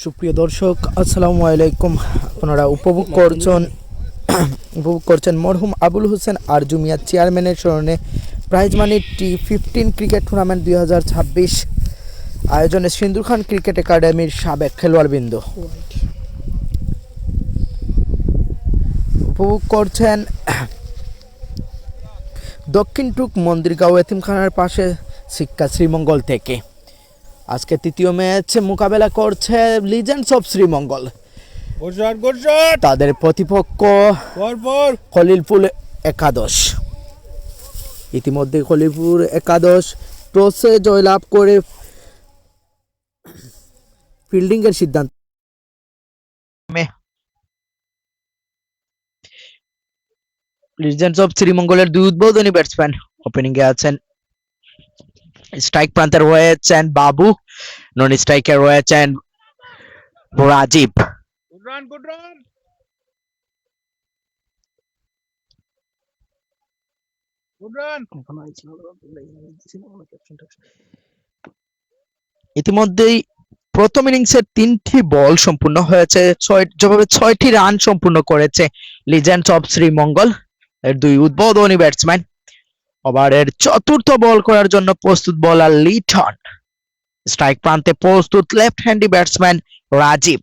সুপ্রিয় দর্শক, আসসালামু আলাইকুম। আপনারা উপভোগ করছেন মরহুম আবুল হোসেন আরজু মিয়া চেয়ারম্যানের স্মরণে prize money T15 cricket tournament 2026 আয়োজনে সিন্দুর খান ক্রিকেট একাডেমির সাবেক খেলোয়াড়বৃন্দ উপভোগ করছেন দক্ষিণ টুক মন্দিরগাঁও এতিমখানার পাশে শিক্ষা শ্রীমঙ্গল থেকে। আজকে তৃতীয় ম্যাচ মোকাবেলা করছে লিজেন্ডস অফ শ্রীমঙ্গল। তাদের প্রতিপক্ষ খলিলপুর একাদশ। ইতিমধ্যে খলিলপুর একাদশ টসে জয়লাভ করে ফিল্ডিং এর সিদ্ধান্ত। লিজেন্ডস অফ শ্রীমঙ্গলের দুই উদ্বোধনী ব্যাটসম্যান ওপেনিং এ আছেন। স্ট্রাইক প্রান্তে রয়েছেন বাবু, নন স্ট্রাইকে রয়েছেন রাজীব। ইতিমধ্যেই প্রথম ইনিংসের 3টি বল সম্পূর্ণ হয়েছে, যেভাবে 6টি রান সম্পূর্ণ করেছে লিজেন্ডস অফ শ্রীমঙ্গল এর দুই উদ্বোধনী ব্যাটসম্যান। ওভারের চতুর্থ বল করার জন্য প্রস্তুত বোলার লিটন। স্ট্রাইক প্রান্তে প্রস্তুত লেফট হ্যান্ডি ব্যাটসম্যান রাজীব।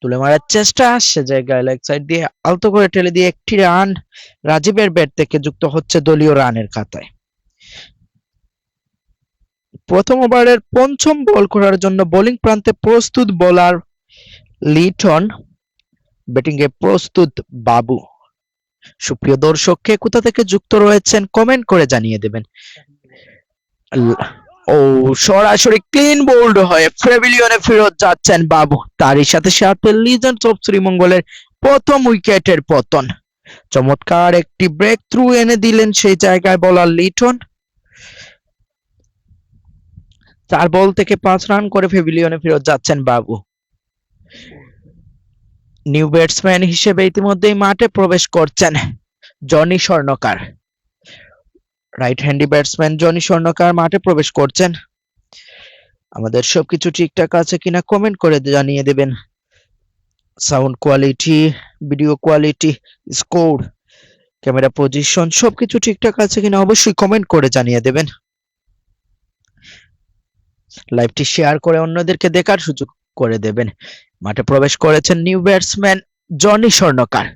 তুলে মারার চেষ্টা, সে জায়গায় লেগ সাইড দিয়ে আলতো করে ঠেলে দিয়ে একটি রান রাজীবের ব্যাট থেকে যুক্ত হচ্ছে দলীয় রানের খাতায়। প্রথম ওভারের পঞ্চম বল করার জন্য বোলিং প্রান্তে প্রস্তুত বোলার লিটন, ব্যাটিং এ প্রস্তুত বাবু। সুপ্রিয় দর্শক, কে কোথা থেকে যুক্ত রয়েছেন কমেন্ট করে জানিয়ে দেবেন। ও সরাসরি ক্লিন বোল্ড হয়ে প্যাভিলিয়নে ফেরত যাচ্ছেন বাবু। তারই সাথে সাথে লিজেন্ডস অফ শ্রীমঙ্গলের প্রথম উইকেটের পতন। চমৎকার একটি ব্রেক থ্রু এনে দিলেন সেই জায়গায় বোলার লিটন। 4 বল থেকে 5 রান করে প্যাভিলিয়নে ফেরত যাচ্ছেন বাবু। নিউ ব্যাটসম্যান হিসেবে ইতিমধ্যেই মাঠে প্রবেশ করছেন জনি স্বর্ণকার। রাইট হ্যান্ডি ব্যাটসম্যান জনি স্বর্ণকার মাঠে প্রবেশ করছেন। আমাদের সবকিছু ঠিকঠাক আছে কিনা কমেন্ট করে জানিয়ে দেবেন। Sound quality, video quality, score, camera position সবকিছু ঠিকঠাক আছে কিনা অবশ্যই কমেন্ট করে জানিয়ে দেবেন। লাইভটি শেয়ার করে অন্যদেরকে দেখার সুযোগ করে দেবেন। মাঠে প্রবেশ করেছেন নিউ ব্যাটসম্যান জনি স্বর্ণকার।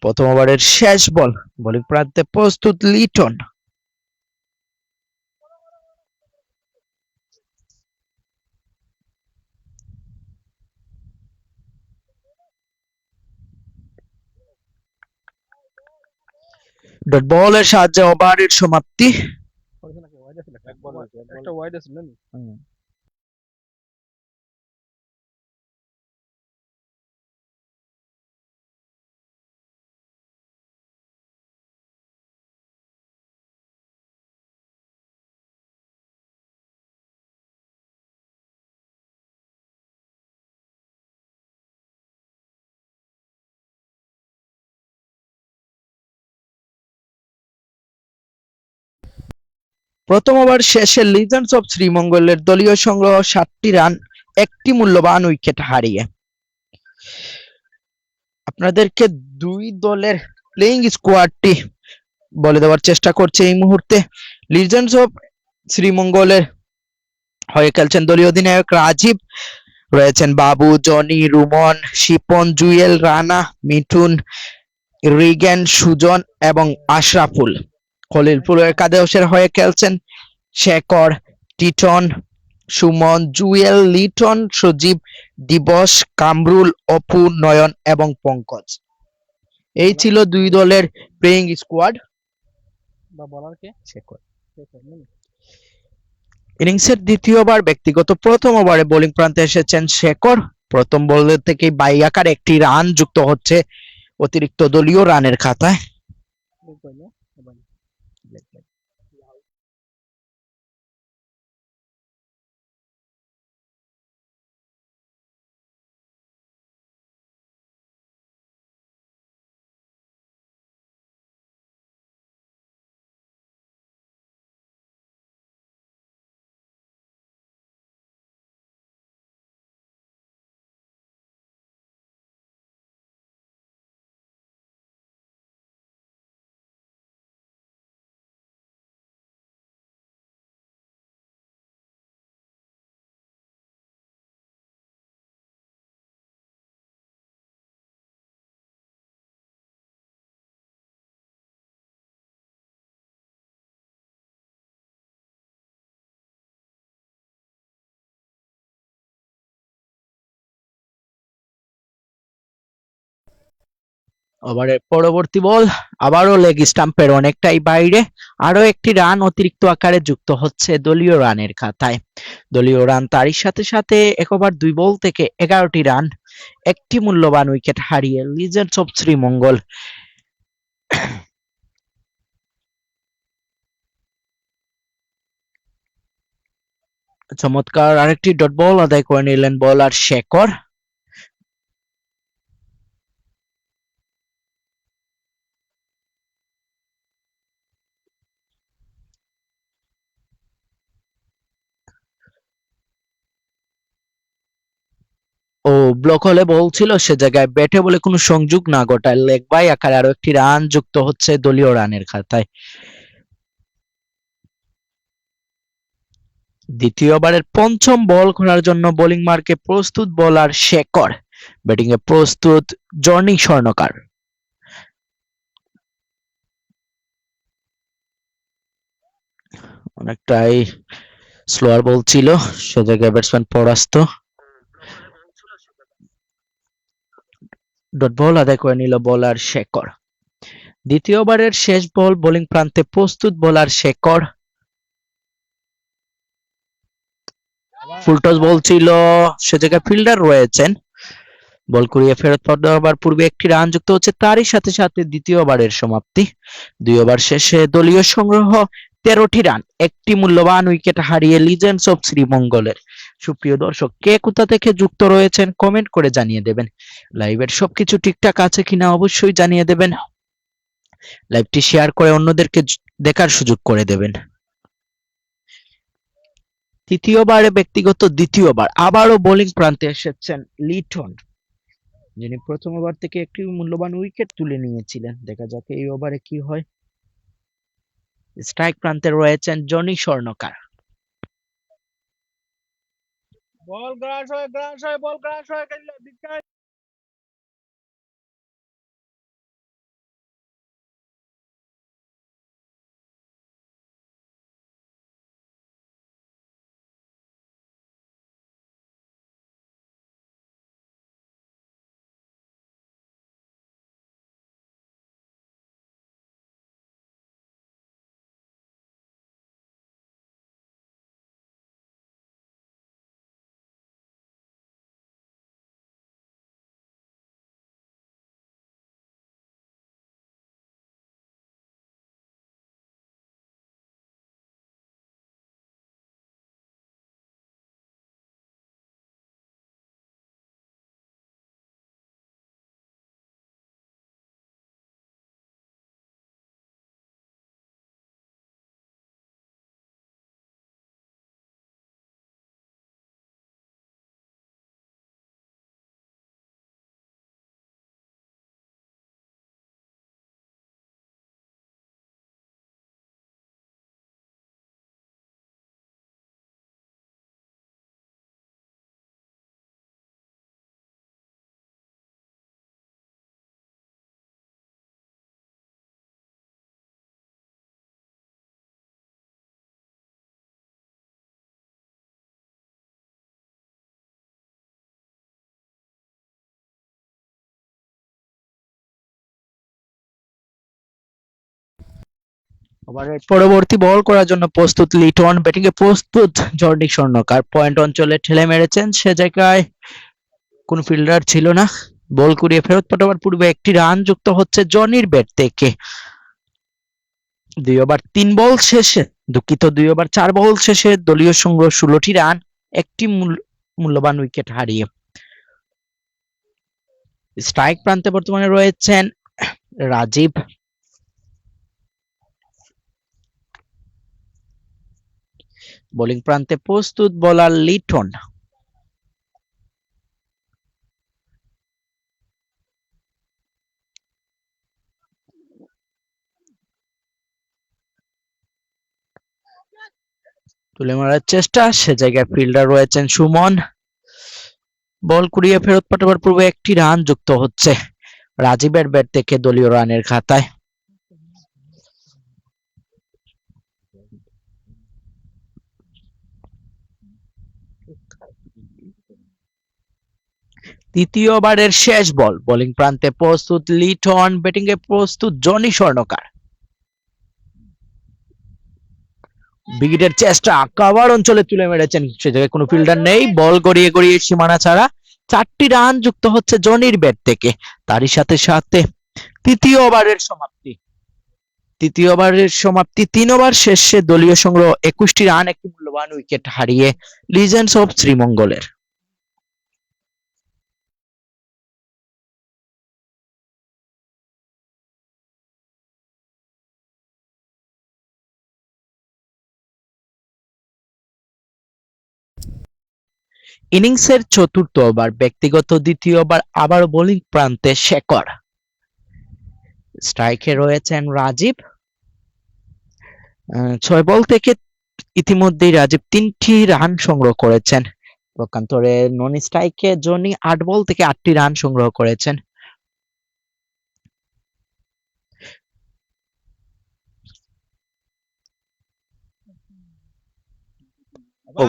প্রথম ওভারের শেষ বল, বোলিং প্রান্তে প্রস্তুত লিটন। ডট বলের সাহায্যে ওভারের সমাপ্তি। প্রথম ওভার শেষে লিজেন্ডস অফ শ্রীমঙ্গলের দলীয় সংগ্রহ 7টি রান, একটি মূল্যবান উইকেট হারিয়ে। আপনাদেরকে দুই দলের প্লেইং স্কোয়াডটি বলে দেওয়ার চেষ্টা করছে এই মুহূর্তে। লিজেন্ডস অফ শ্রীমঙ্গলের হয়ে খেলছেন দলীয় অধিনায়ক রাজীব, রয়েছেন বাবু, জনি, রুমন, শিপন, জুয়েল, রানা, মিঠুন, রিগেন, সুজন এবং আশরাফুল। খলিলপুর একাদশের হয়ে খেলছেন শেখর, টিটন, সুমন, জুয়েল, লিটন, সজীব, দিবস, কামরুল, অপু, নয়ন এবং পঙ্কজ। এই ছিল দুই দলের প্লেইং স্কোয়াড। ইনিংসের দ্বিতীয়বার ব্যক্তিগত প্রথম ওভারে বোলিং প্রান্তে এসেছেন শেখর। প্রথম বল থেকেই বাইয়াকার একটি রান যুক্ত হচ্ছে অতিরিক্ত দলীয় রানের খাতায়। ওভারের পরবর্তী বল আবারও লেগ স্টাম্পের অনেকটাই বাইরে, আরো একটি রান অতিরিক্ত আকারে যুক্ত হচ্ছে দলীয় রানের খাতায়। দলীয় রান তারই সাথে সাথে এক ওভার 2 বল থেকে 11টি রান, একটি মূল্যবান উইকেট হারিয়ে লিজেন্ডস অফ শ্রীমঙ্গল চমৎকার আরেকটি ডট বল আদায় করে নিলেন বোলার শেখর। ও ব্লক হলে বল ছিল, সে জায়গায় ব্যাটে বলে কোনো সংযোগ না ঘটায় লেগ বাই আকারে আরো একটি রান যুক্ত হচ্ছে দলীয় রানের খাতায়। দ্বিতীয় ওভারের পঞ্চম বল করার জন্য বোলিং মার্কে প্রস্তুত বোলার শেখর, ব্যাটিং এ প্রস্তুত জনি স্বর্ণকার। অনেকটাই স্লোয়ার বল ছিল, সে জায়গায় ব্যাটসম্যান পরাস্ত। ডট বল আদায় করে নিল বোলার শেখর। দ্বিতীয় ওভারের শেষ বল, বোলিং প্রান্তে প্রস্তুত বোলার শেখর। ফুলটস বল ছিল, সে জায়গায় ফিল্ডার রয়েছেন। বল কুড়িয়ে ফেরত পাঠাবার পূর্বে একটি রান যুক্ত হচ্ছে, তারই সাথে সাথে দ্বিতীয় ওভারের সমাপ্তি। 2 ওভার শেষে দলীয় সংগ্রহ 13টি রান, একটি মূল্যবান উইকেট হারিয়ে লিজেন্ডস অফ শ্রীমঙ্গলের। সুপ্রিয় দর্শক, কে কোথা থেকে যুক্ত রয়েছেন কমেন্ট করে জানিয়ে দেবেন। লাইভের সবকিছু ঠিকঠাক আছে কিনা অবশ্যই জানিয়ে দেবেন। লাইভটি শেয়ার করে অন্যদেরকে দেখার সুযোগ করে দেবেন। তৃতীয়বারে ব্যক্তিগত দ্বিতীয়বার আবারও বোলিং প্রান্তে এসেছেন লিটন, যিনি প্রথম ওভার থেকে একটি মূল্যবান উইকেট তুলে নিয়েছিলেন। দেখা যাক এই ওভারে কি হয়। স্ট্রাইক প্রান্তে রয়েছেন জনি স্বর্ণকার। বল গ্রাস হয় বল গ্রাস হয় বিকেট। ওভারের পরবর্তী বল করার জন্য প্রস্তুত লিটন, ব্যাটিং এ প্রস্তুত জর্ডি স্বর্ণকার। পয়েন্ট অঞ্চলে ঠেলে মেরেছেন, সে জায়গায় কোন ফিল্ডার ছিল না। বল কুড়িয়ে ফেরত পাঠাবার পূর্বে একটি রান যুক্ত হচ্ছে জনির ব্যাট থেকে। 2 ওভার 3 বল শেষে, দুঃখিত 2 ওভার 4 বল শেষে দলীয় সংগ্রহ 16টি রান, একটি মূল্যবান উইকেট হারিয়ে। স্ট্রাইক প্রান্তে বর্তমানে রয়েছেন রাজীব। বোলিং প্রান্তে প্রস্তুত বোলার লিটন। তুলে মারার চেষ্টা, সে জায়গায় ফিল্ডার রয়েছেন সুমন। বল কুড়িয়ে ফেরত পাঠাবার পূর্বে একটি রান যুক্ত হচ্ছে রাজীবের ব্যাট থেকে দলীয় রানের খাতায়। তৃতীয় ওভারের শেষ বল, বোলিং প্রান্তে প্রস্তুত লিটন, ব্যাটিং এ প্রস্তুত জনি স্বর্ণকার। উইকেটের চেষ্টা, কভার অঞ্চলে তুলে মেরেছেন, সে জায়গায় কোনো ফিল্ডার নেই, বল গড়িয়ে গড়িয়ে সীমানা ছাড়া। 4টি রান যুক্ত হচ্ছে জনির ব্যাট থেকে। তারই সাথে সাথে তৃতীয় ওভারের সমাপ্তি। 3 ওভার শেষে দলীয় সংগ্রহ 21টি রান, একটি মূল্যবান উইকেট হারিয়ে লিজেন্ডস অফ শ্রীমঙ্গলের। ইনিংসের চতুর্থ ওভার, ব্যক্তিগত দ্বিতীয় ওভার, আবারও বোলিং প্রান্তে শেখর। স্ট্রাইকে রয়েছেন রাজীব। 6 বল থেকে ইতিমধ্যেই রাজীব 3টি রান সংগ্রহ করেছেন। পক্ষান্তরে নন স্ট্রাইকে জনি 8 বল থেকে 8টি রান সংগ্রহ করেছেন।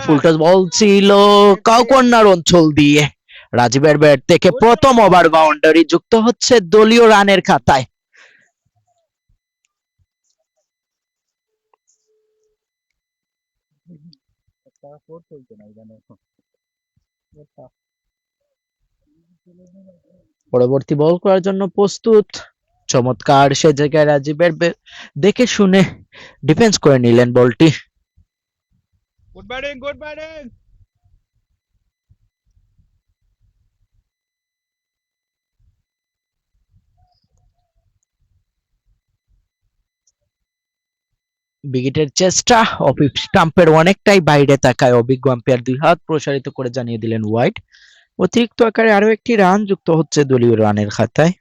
ফুলটস বল ছিল কাউ কর্নার অঞ্চল দিয়ে। রাজীবের ব্যাট থেকে প্রথম ওভার বাউন্ডারি যুক্ত হচ্ছে দলীয় রানের খাতায়। পরবর্তী বল করার জন্য প্রস্তুত, চমৎকার সে জায়গায় রাজীবের দেখে শুনে ডিফেন্স করে নিলেন বলটি। Good batting, good batting. উইকেটের চেষ্টা, অফ স্টাম্পের অনেকটাই বাইরে তাকায় অভিজ্ঞ আম্পায়ার 2 হাত প্রসারিত করে জানিয়ে দিলেন ওয়াইড। অতিরিক্ত আকারে আরো একটি রান যুক্ত হচ্ছে দলীয় রানের খাতায়।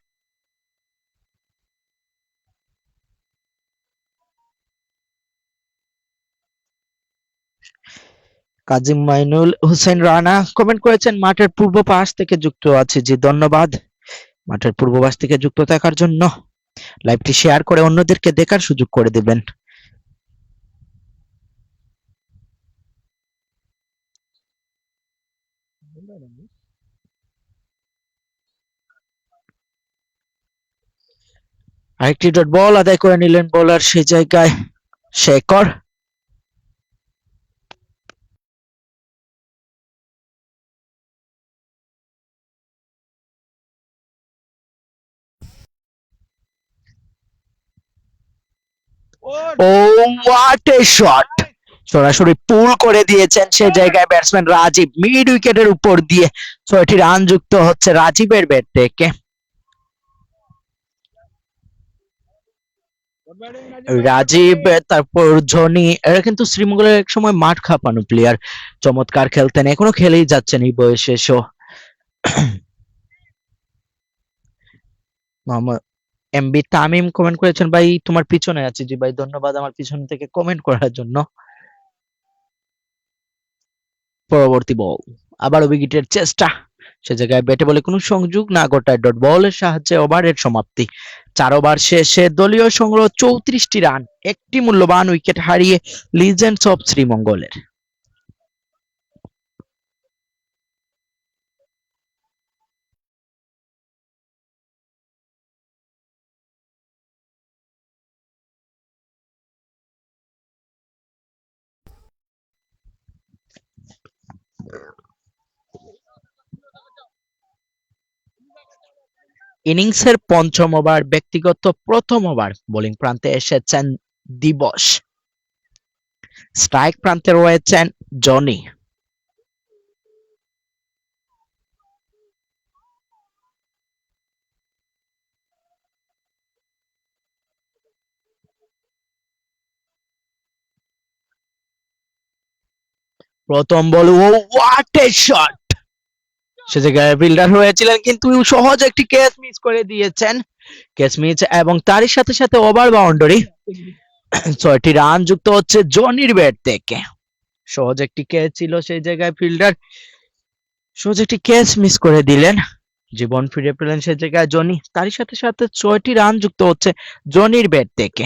কাজী মাইনুল হোসেন রানা কমেন্ট করেছেন, মাঠের পূর্ব পাশ থেকে যুক্ত আছে। জি ধন্যবাদ মাঠের পূর্ব পাশ থেকে যুক্ত থাকার জন্য। লাইভটি শেয়ার করে অন্যদেরকে দেখার সুযোগ করে দিবেন। আরেকটি ডট বল আদায় করে নিলেন বোলার, সেই জায়গায় Shekhar. Oh, oh what a shot, সরাসরি পুল করে দিয়েছেন সে জায়গায় ব্যাটসম্যান রাজীব। মিড উইকেটের উপর দিয়ে 6টি রান যুক্ত হচ্ছে রাজীবের ব্যাট থেকে। good batting, Rajiv bhai, good Rajiv, batting. তারপর জনি, এরা কিন্তু শ্রীমঙ্গলের এক সময় মাঠ কাঁপানো প্লেয়ার, চমৎকার খেলতেন, এখনো খেলেই যাচ্ছেন এই বয়সে এসেও। মোহাম্মদ এমবি তামিম কমেন্ট করেছেন, ভাই তোমার পিছনে আছি। জি ভাই ধন্যবাদ আমার পিছন থেকে কমেন্ট করার জন্য। পরবর্তী বল, আবার উইকেটের চেষ্টা, সে জায়গায় ব্যাটে বলে কোনো সংযোগ না ঘটায় ডট বলের সাহায্যে ওভারের সমাপ্তি। 4 ওভার শেষে দলীয় সংগ্রহ 34টি রান, একটি মূল্যবান উইকেট হারিয়ে লিজেন্ডস অফ শ্রীমঙ্গলের। ইনিংসের পঞ্চম ওভার, ব্যক্তিগত প্রথম ওভার, বোলিং প্রান্তে এসেছেন দিবস। স্ট্রাইক প্রান্তে রয়েছেন জনি। প্রথম বল, ও হোয়াট এ শট, সে জায়গায় ফিল্ডার হয়েছিলেন কিন্তু সহজ একটি ক্যাচ মিস করে দিয়েছেন। ক্যাচ মিস এবং তারই সাথে সাথে ওভার বাউন্ডারি। 6টি রান যুক্ত হচ্ছে জনির ব্যাট থেকে। সহজ একটি ক্যাচ ছিল, সেই জায়গায় ফিল্ডার সহজ একটি ক্যাচ মিস করে দিলেন, জীবন ফিরে পেলেন সে জায়গায় জনি। তারই সাথে সাথে 6টি রান যুক্ত হচ্ছে জনির ব্যাট থেকে।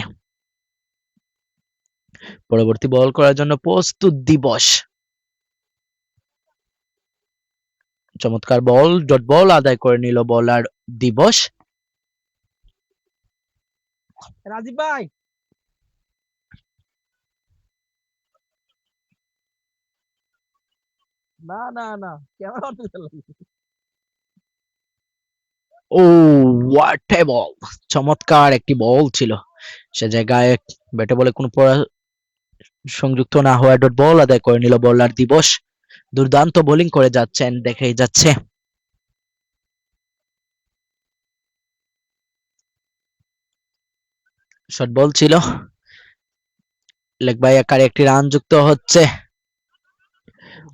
পরবর্তী বল করার জন্য প্রস্তুত দিবস। চমৎকার বল, ডট বল আদায় করে নিল বোলার দিবস। রাজীব ভাই না না না ক্যামেরা অন করে লাগবে। ও হোয়াট এ বল, চমৎকার একটি বল ছিল, সে জায়গায় ব্যাটে বলে কোনো সংযুক্ত না হওয়া ডট বল আদায় করে নিল বোলার দিবস। দুর্দান্ত বোলিং করে যাচ্ছেন, দেখেই যাচ্ছে। শর্ট বল ছিল, লেগ বাই আকারে একটি রান যুক্ত হচ্ছে,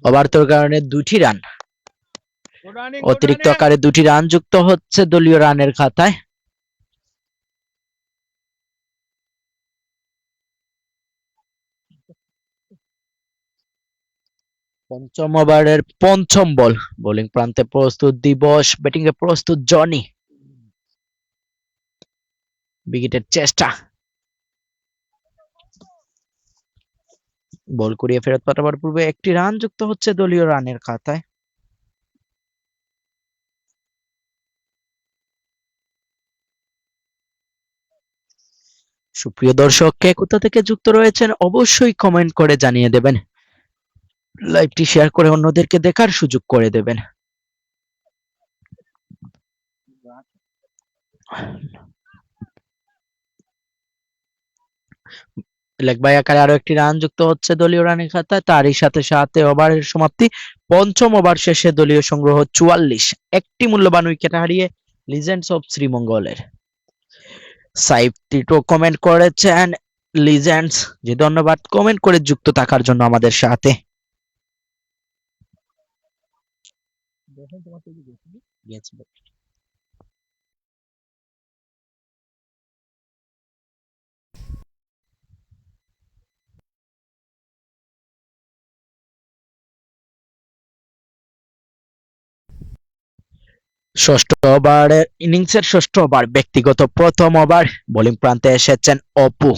ওভার তোর কারণে 2টি রান, গুড রানিং অতিরিক্ত আকারে 2টি রান যুক্ত হচ্ছে দলীয় রানের খাতায়। পঞ্চম ওভারের পঞ্চম বল, বোলিং প্রান্তে প্রস্তুত দিবস, ব্যাটিং এ প্রস্তুত জনি। উইকেটের চেষ্টা, বল করিয়ে ফেরত পাঠাবার পূর্বে একটি রান যুক্ত হচ্ছে দলীয় রানের খাতায়। সুপ্রিয় দর্শক, কে কোথা থেকে যুক্ত রয়েছেন অবশ্যই কমেন্ট করে জানিয়ে দেবেন, লাইভটি শেয়ার করে অন্যদেরকে দেখার সুযোগ করে দেবেন। লেগ বাই আকারে আরো একটি রান যুক্ত হচ্ছে দলীয় রানের খাতায়, তারই সাথে সাথে ওভারের সমাপ্তি। পঞ্চম ওভার শেষে দলীয় সংগ্রহ 44, একটি মূল্যবান উইকেট হারিয়ে লিজেন্ডস অফ শ্রীমঙ্গলের। সাইফ টিটো কমেন্ট করেছেন লিজেন্ডস, যে ধন্যবাদ কমেন্ট করে যুক্ত থাকার জন্য আমাদের সাথে। দেখেন তোমার থেকে গেছি। ষষ্ঠ ওভারের ইনিংসের ষষ্ঠ ওভার, ব্যক্তিগত প্রথম ওভার, বোলিং প্রান্তে এসেছেন অপু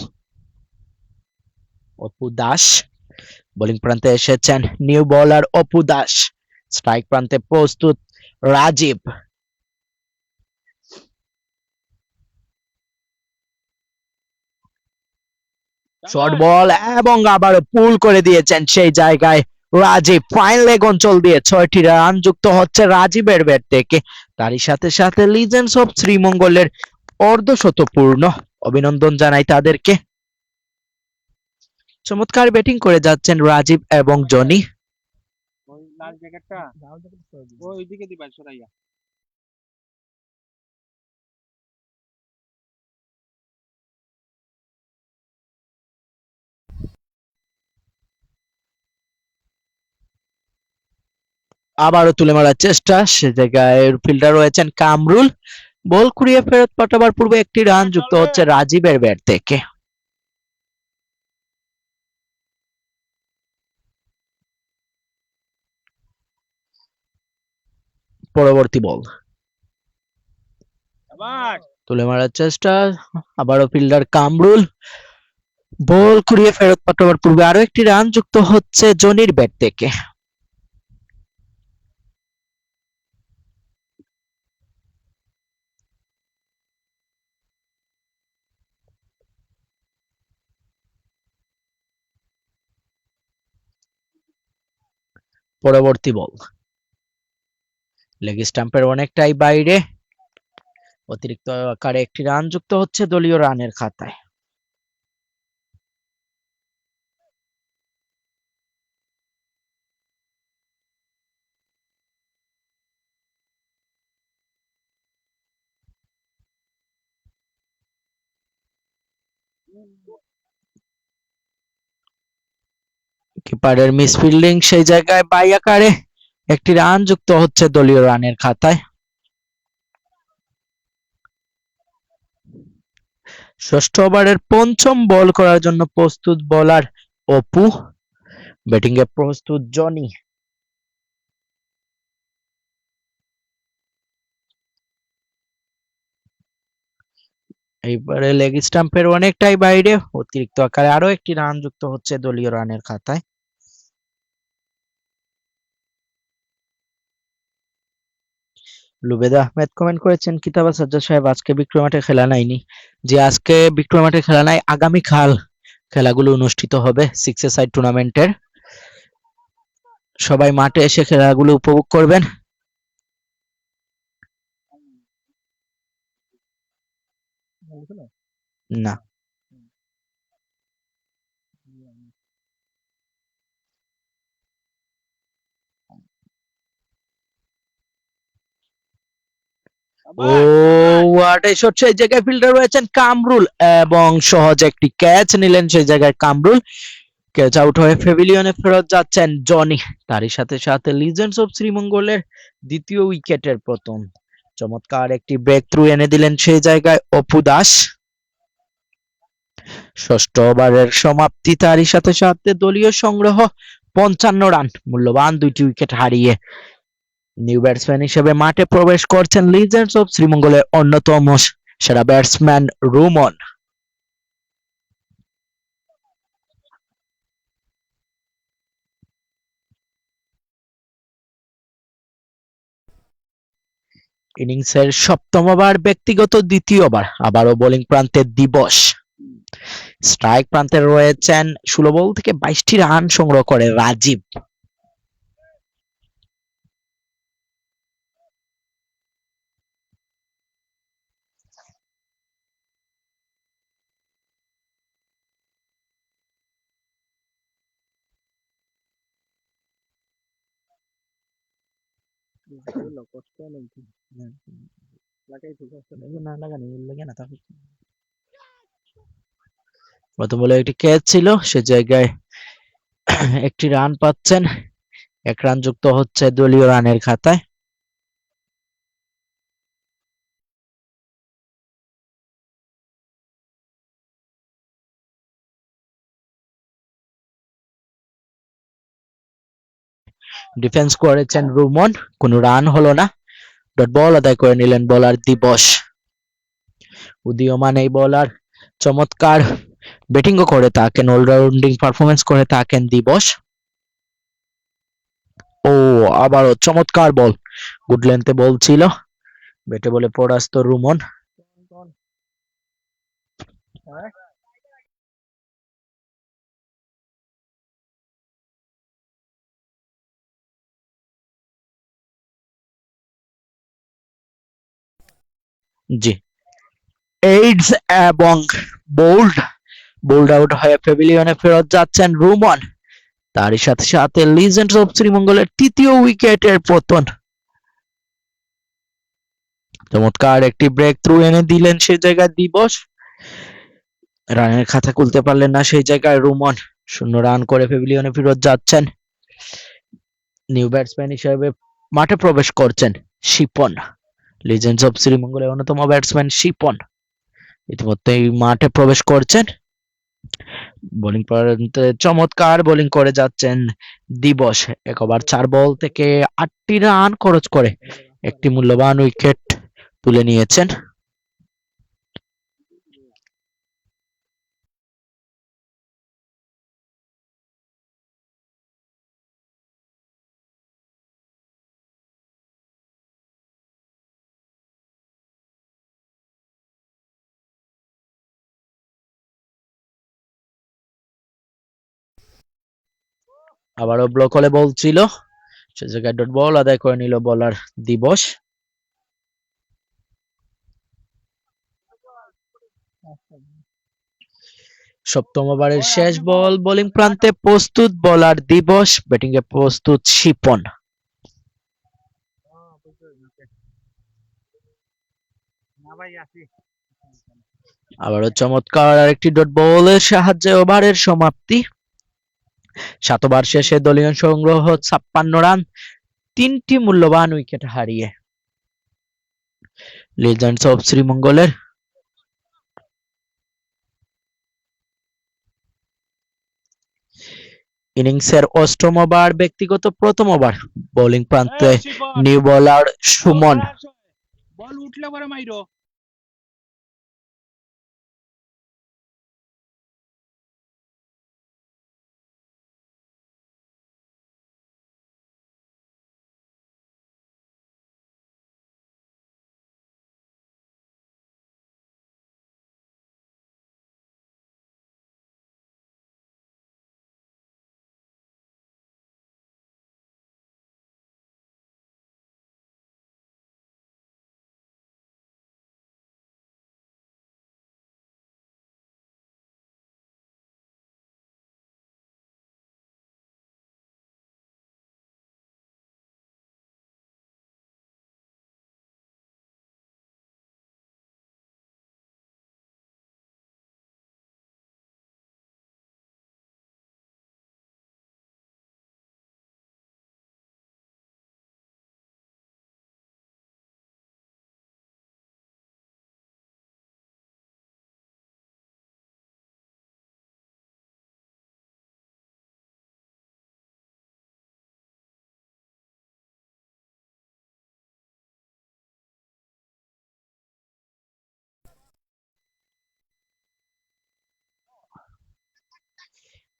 দাস, বোলিং প্রান্তে এসেছেন new bowler Apu Das. Strike প্রান্তে প্রস্তুত রাজীব, শর্ট বল এবং আবার পুল করে দিয়েছেন সেই জায়গায় রাজীব। ফাইন লেগ অঞ্চল দিয়ে 6টি রান যুক্ত হচ্ছে রাজীবের ব্যাট থেকে, তারই সাথে সাথে লিজেন্ডস অফ শ্রীমঙ্গলের অর্ধশতপূর্ণ, অভিনন্দন জানাই তাদেরকে। চমৎকার ব্যাটিং করে যাচ্ছেন রাজীব এবং জনি। ওই লাল জ্যাকেটটা ওইদিকে দিবা সরাইয়া। আবারও তুলে মারার চেষ্টা, সে জায়গায় ফিল্ডার রয়েছেন কামরুল, বল কুড়িয়ে ফেরত পাঠাবার পূর্বে একটি রান যুক্ত হচ্ছে রাজীবের ব্যাট থেকে। পরবর্তী বল, তুলে মারার চেষ্টা, আবারও ফিল্ডার কামরুল, বল কুড়িয়ে ফেরত পাঠাবার পূর্বে আরো একটি রান যুক্ত হচ্ছে জনির ব্যাট থেকে। পরবর্তী বল, লেগ স্টাম্পের অনেকটাই বাইরে, অতিরিক্ত আকারে একটি রান যুক্ত হচ্ছে দলীয় রানের খাতায়। কিপারের মিসফিল্ডিং, সেই জায়গায় বাই আকারে একটি রান যুক্ত হচ্ছে দলীয় রানের খাতায়। ষষ্ঠ ওভারের পঞ্চম বল করার জন্য প্রস্তুত বোলার অপু, ব্যাটিং এ প্রস্তুত জনি। এইবারে লেগ স্টাম্পের অনেকটাই বাইরে, অতিরিক্ত আকারে আরো একটি রান যুক্ত হচ্ছে দলীয় রানের খাতায়। লুবেদা আহমেদ কমেন্ট করেছেন, কিতাবা সাজ্জাদ সাহেব আজকে বিক্রয় মাঠে খেলা নাইনি। যে আজকে বিক্রয় মাঠে খেলা নাই, আগামীকাল খেলাগুলো অনুষ্ঠিত হবে 6 সাইড টুর্নামেন্টের। সবাই মাঠে এসে খেলাগুলো উপভোগ করবেন। না, ও হোয়াট এ শট! সেই জায়গায় ফিল্ডার রয়েছেন কামরুল এবং সহজ একটি ক্যাচ নিলেন সেই জায়গায় কামরুল। ক্যাচ আউট হয়ে প্যাভিলিয়নে ফেরত যাচ্ছেন জনি। তারই সাথে সাথে লিজেন্ডস অফ শ্রীমঙ্গলের দ্বিতীয় উইকেটের পতন। চমৎকার একটি ব্রেক থ্রু এনে দিলেন সেই জায়গায় অপু দাস। ষষ্ঠ ওভারের সমাপ্তি, তারই সাথে সাথে দলীয় সংগ্রহ 55 রান, মূল্যবান 2টি উইকেট হারিয়ে নিউ ব্যাটসম্যান হিসেবে মাঠে প্রবেশ করছেন লিজেন্ডস অফ শ্রীমঙ্গলের অন্যতম সেরা ব্যাটসম্যান রুমন। ইনিংসের সপ্তম ওভার, ব্যক্তিগত দ্বিতীয় ওভার, আবারও বোলিং প্রান্তে দিবস। স্ট্রাইক প্রান্তে রয়েছেন 16 বল থেকে 22টি রান সংগ্রহ করে রাজীব। প্রথম বলে একটি ক্যাচ ছিল, সে জায়গায় একটি রান পাচ্ছেন, 1 রান যুক্ত হচ্ছে দলীয় রানের খাতায়। ডিফেন্স করেছেন রুমন, কোনো রান হলো না। ডট বল আদায় করে নিলেন বোলার দিবস। উদীয়মান এই বোলার চমৎকার ব্যাটিংও করে থাকেন, অলরাউন্ডিং পারফরমেন্স করে থাকেন দিবস। ও আবারও চমৎকার বল, গুড লেন্থে বল ছিল, ব্যাটে বলে পরাস্ত রুমন। জি, এইডস এবং বোল্ড বোল্ড আউট হয়ে প্যাভিলিয়নে ফেরত যাচ্ছেন রুমন। তারই সাথে সাথে লিজেন্ডস অফ শ্রীমঙ্গলের তৃতীয় উইকেটের পতন। চমৎকার একটি ব্রেক থ্রু এনে দিলেন সেই জায়গায় দিবস। রানের খাতা খুলতে পারলেন না সেই জায়গায় রুমন। 0 রান করে প্যাভিলিয়নে ফেরত যাচ্ছেন। নিউ ব্যাটসম্যান হিসেবে মাঠে প্রবেশ করছেন শিপন। লিজেন্ডস অফ শ্রীমঙ্গলের অন্যতম ব্যাটসম্যান শিপন ইতিমধ্যেই মাঠে প্রবেশ করছেন। বোলিং প্রান্তে চমৎকার বোলিং করে যাচ্ছেন দিবস। 1 ওভার 4 বল থেকে 8টি রান খরচ করে একটি মূল্যবান উইকেট তুলে নিয়েছেন। আবারও ব্লক হলে বল ছিল, সে জায়গায় ডট বল আদায় করে নিল বোলার দিবস। সপ্তম ওভারের শেষ বল, বোলিং প্রান্তে প্রস্তুত বোলার দিবস, ব্যাটিং এ প্রস্তুত শিপন। আবারও চমৎকার আরেকটি ডট বলের সাহায্যে ওভারের সমাপ্তি। 7 ওভার শেষে দলীয় সংগ্রহ 56 রান, 3টি মূল্যবান উইকেট হারিয়ে লিজেন্ডস অফ শ্রীমঙ্গলের ইনিংসের অষ্টম ওভার, ব্যক্তিগত প্রথম ওভার, বোলিং প্রান্তে নিউ বোলার সুমন। বল উঠলে পরে মাইরো।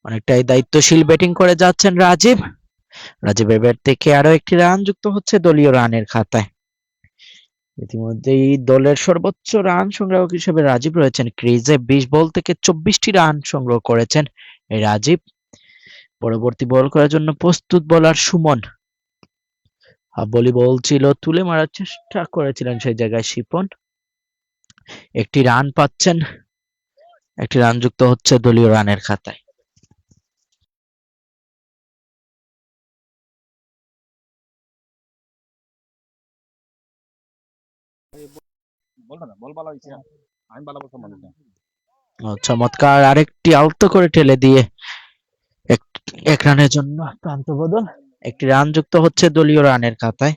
অনেকটাই দায়িত্বশীল ব্যাটিং করে যাচ্ছেন রাজীব। রাজীবের ব্যাট থেকে আরো একটি রান যুক্ত হচ্ছে দলীয় রানের খাতায়। ইতিমধ্যেই দলের সর্বোচ্চ রান সংগ্রাহক হিসেবে রাজীব রয়েছেন ক্রিজে। 20 বল থেকে 24টি রান সংগ্রহ করেছেন এই রাজীব। পরবর্তী বল করার জন্য প্রস্তুত বোলার সুমন। হাফ ভলি বল ছিল, তুলে মারার চেষ্টা করেছিলেন সেই জায়গায় শিপন। একটি রান পাচ্ছেন, একটি রান যুক্ত হচ্ছে দলীয় রানের খাতায়। বলটা না বল ভালো হয়েছে আমি ভালো করতাম মানুষ না চমৎকার আরেকটি আলতো করে ঠেলে দিয়ে এক এক রানের জন্য প্রান্ত বদল। একটি রান যুক্ত হচ্ছে দলীয় রানের খাতায়।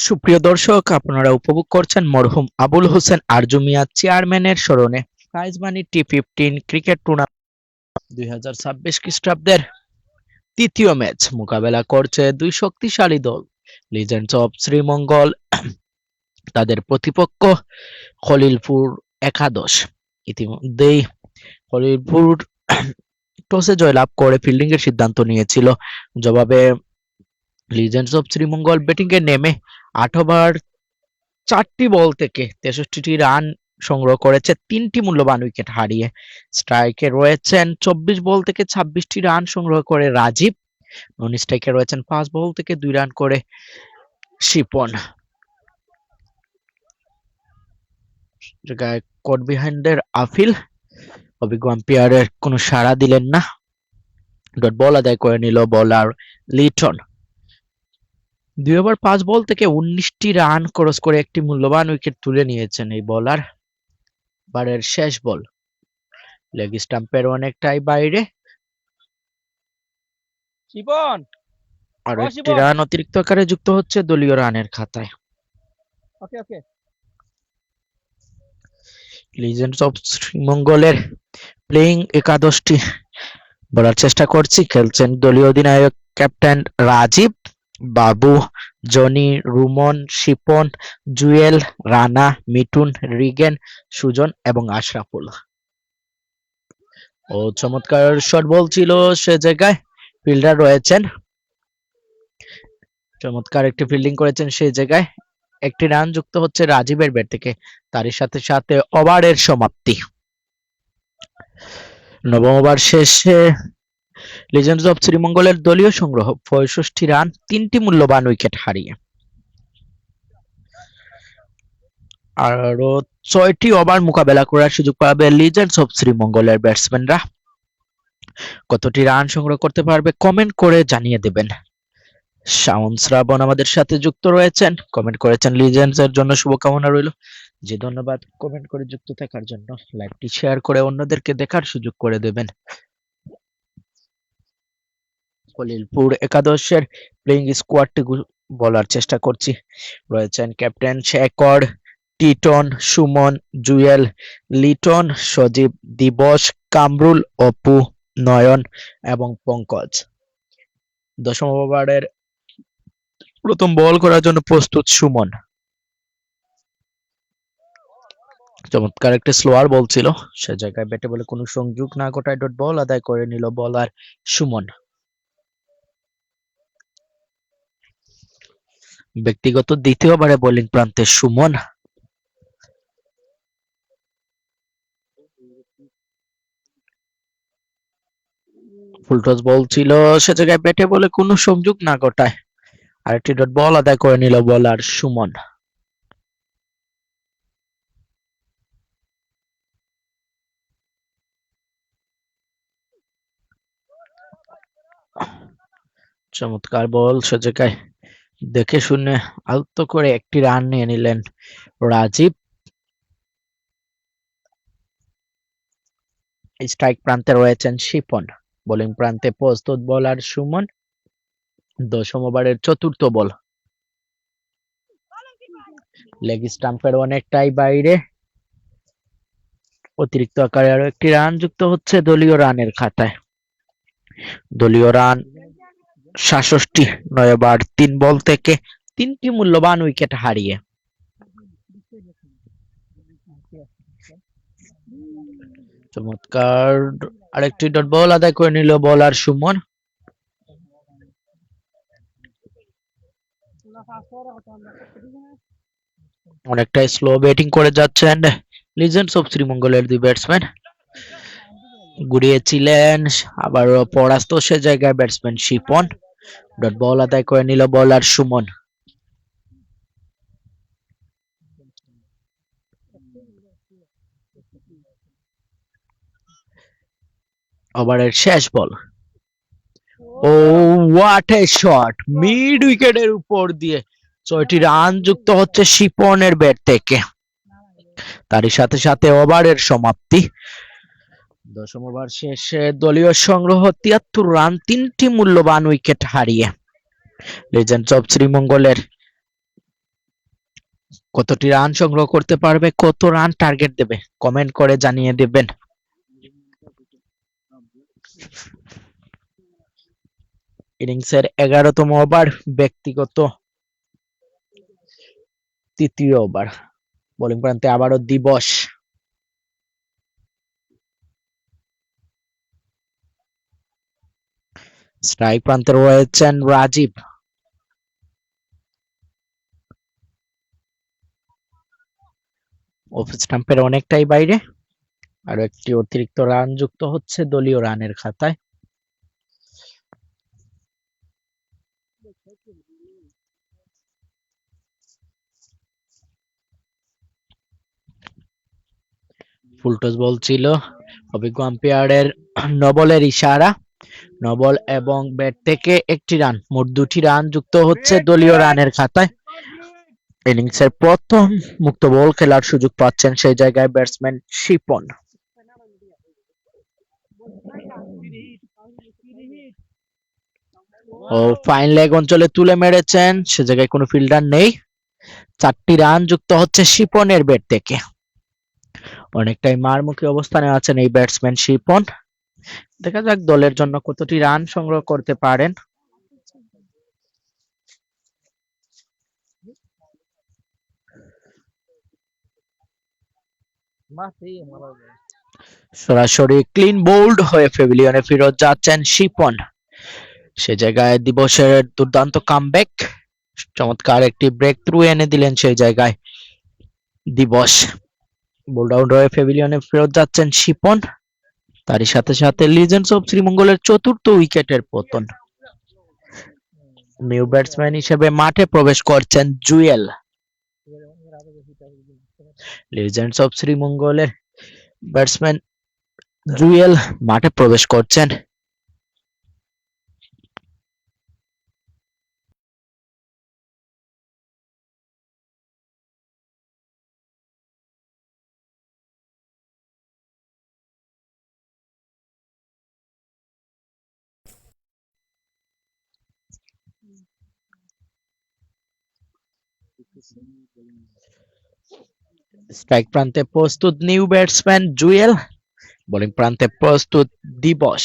সুপ্রিয় দর্শক, আপনারা উপভোগ করছেন মরহুম আবুল হোসেন আরজু মিয়া চেয়ারম্যানের স্মরণে প্রাইজ মানি টি15 ক্রিকেট টুর্নামেন্ট 2026 খ্রিস্টাব্দের তৃতীয় ম্যাচ মোকাবেলা করছে দুই শক্তিশালী দল লিজেন্ডস অফ শ্রীমঙ্গল, তাদের প্রতিপক্ষ খলিলপুর একাদশ। ইতিমধ্যেই খলিলপুর টসে জয়লাভ করে ফিল্ডিং এর সিদ্ধান্ত নিয়েছিল। জবাবে লিজেন্ডস অফ শ্রীমঙ্গল ব্যাটিং এ নেমে 8 ওভার 4টি বল থেকে 63টি রান সংগ্রহ করেছে, 3টি মূল্যবান উইকেট হারিয়ে। স্ট্রাইকে রয়েছেন 24 বল থেকে 26টি রান সংগ্রহ করে রাজীব। নন স্ট্রাইকে রয়েছেন 5 বল থেকে 2 রান করে শিপন। জায়গায় কোট বিহাইন্ডের আফিল অভিজ্ঞ আম্পায়ারের কোনো সাড়া দিলেন না। ডট বল আদায় করে নিল বোলার লিটন। 2 ওভার 5 বল থেকে 19টি রান ক্রস করে একটি মূল্যবান উইকেট তুলে নিয়েছেন এই বোলার। বারের শেষ বল লেগ স্টাম্পের অনেকটাই বাইরে, শিপন আর ও একটি শিপন রান অতিরিক্ত আকারে যুক্ত হচ্ছে দলীয় রানের খাতায়। ওকে ওকে লিজেন্ডস অফ শ্রীমঙ্গলের প্লেইং একাদশটি বলার চেষ্টা করছি। খেলছেন দলীয় অধিনায়ক ক্যাপ্টেন রাজীব, বাবু, জনি, রুমন, শিপন, জুয়েল, রানা, মিঠুন, রিগেন, সুজন এবং আশরাফুল। ও চমৎকার শট বল ছিল সে জায়গায়, ফিল্ডার রয়েছেন, চমৎকার একটি ফিল্ডিং করেছেন সেই জায়গায়। একটি রান যুক্ত হচ্ছে রাজীবের ব্যাট থেকে, তারই সাথে সাথে ওভারের সমাপ্তি। নবম ওভার শেষে লিজেন্ডস অফ শ্রীমঙ্গলের দলীয় সংগ্রহ 65 রান, 3টি মূল্যবান উইকেট হারিয়ে। আরো 6টি ওভার মোকাবেলা করার সুযোগ পাবে লিজেন্ডস অফ শ্রীমঙ্গলের ব্যাটসম্যানরা। কতটি রান সংগ্রহ করতে পারবে কমেন্ট করে জানিয়ে দেবেন। শাওন শ্রাবণ আমাদের সাথে যুক্ত রয়েছেন, কমেন্ট করেছেন লিজেন্ডস এর জন্য শুভকামনা রইল। জি ধন্যবাদ কমেন্ট করে যুক্ত থাকার জন্য। লাইভটি শেয়ার করে অন্যদেরকে দেখার সুযোগ করে দেবেন। খলিলপুর একাদশের প্লেইং স্কোয়াডটি বলার চেষ্টা করছি। রয়েছেন ক্যাপ্টেন শেখর, টিটন, সুমন, জুয়েল, লিটন, সজীব, দিবস, কামরুল, অপু, নয়ন এবং পঙ্কজ। দশম ওভারের প্রথম বল করার জন্য প্রস্তুত সুমন। চমৎকার একটা স্লোয়ার বল ছিল, সে জায়গায় ব্যাটে বলে কোনো সংযোগ না ঘটায় ডট বল আদায় করে নিল বোলার সুমন। ব্যক্তিগত দ্বিতীয় ওভারে বোলিং প্রান্তে সুমন। ফুলটস বল ছিল, সে জায়গায় ব্যাটে বলে কোনো সংযোগ না ঘটায় আরেকটি ডট বল আদায় করে নিল বোলার সুমন। চমৎকার বল, সে জায়গায় দেখে শুনে আলতো করে একটি রান নিয়ে নিলেন রাজীব। স্ট্রাইক প্রান্তে রয়েছেন শিপন, বোলিং প্রান্তে প্রস্তুত বোলার সুমন। দশম ওভারের চতুর্থ বল লেগ স্টাম্পের অনেকটাই বাইরে, অতিরিক্ত আকারে আরো একটি রান যুক্ত হচ্ছে দলীয় রানের খাতায়। দলীয় রান 67, 9 ওভার 3 বল থেকে 3টি মূল্যবান উইকেট হারিয়ে। চমৎকার আরেকটি ডট বল আদায় করে নিল বোলার সুমন। অনেকটাই স্লো ব্যাটিং করে যাচ্ছেন লিজেন্ডস অফ শ্রীমঙ্গলের দুই ব্যাটসম্যান। ঘুরিয়েছিলেন আবার পরাস্ত সে জায়গায় ব্যাটসম্যান শিপন। ডট বল আদায় করে নিল বোলার সুমন। ওভারের শেষ বল, ও হোয়াট এ শট, মিড উইকেটের উপর দিয়ে 6টি রান যুক্ত হচ্ছে শিপনের ব্যাট থেকে, তারই সাথে সাথে ওভারের সমাপ্তি। দশম ওভার শেষে দলীয় সংগ্রহ 73 রান, 3টি মূল্যবান উইকেট হারিয়ে। লিজেন্ডস অফ শ্রীমঙ্গলের কতটি রান সংগ্রহ করতে পারবে, কত রান টার্গেট দেবে, কমেন্ট করে জানিয়ে দেবেন। ইনিংসের 11তম ওভার, ব্যক্তিগত তৃতীয় ওভার। বোলিং প্রান্তে আবারও দিবস। স্ট্রাইক প্রান্তে রয়েছেন রাজীব। অফ স্টাম্পের অনেকটাই বাইরে। আরো একটি অতিরিক্ত রান যুক্ত হচ্ছে দলীয় রানের খাতায়। ফুলটস বল ছিল, অভিজ্ঞ আম্পায়ারের নবলের ইশারা। নবল এবং ব্যাট থেকে একটি রান, মোট 2টি রান যুক্ত হচ্ছে দলীয় রানের খাতায়। ইনিংসের প্রথম মুক্ত বল খেলার সুযোগ পাচ্ছেন সেই জায়গায় ব্যাটসম্যান শিপন। ও ফাইন লেগ অঞ্চলে তুলে মেরেছেন, সে জায়গায় কোনো ফিল্ডার নেই। 4টি রান যুক্ত হচ্ছে শিপনের ব্যাট থেকে। অনেকটাই মারমুখী অবস্থানে আছেন এই ব্যাটসম্যান শিপন। দেখা যাক দলের জন্য কতটি রান সংগ্রহ করতে পারেন। সরাসরি ক্লিন বোল্ড হয়ে প্যাভিলিয়নে ফেরত যাচ্ছেন শিপন। সে জায়গায় দিবসের দুর্দান্ত কামব্যাক, চমৎকার একটি ব্রেক থ্রু এনে দিলেন সেই জায়গায় দিবস। বোল্ড আউট হয়ে প্যাভিলিয়নে ফেরত যাচ্ছেন শিপন। তারই সাথে সাথে লিজেন্ডস অফ শ্রীমঙ্গলের 4র্থ উইকেটের পতন। নিউ ব্যাটসম্যান হিসেবে মাঠে প্রবেশ করছেন জুয়েল। লিজেন্ডস অফ শ্রীমঙ্গলের ব্যাটসম্যান জুয়েল মাঠে প্রবেশ করছেন। স্ট্রাইক প্রান্তে প্রস্তুত নিউ ব্যাটসম্যান জুয়েল, বোলিং প্রান্তে প্রস্তুত দিবস।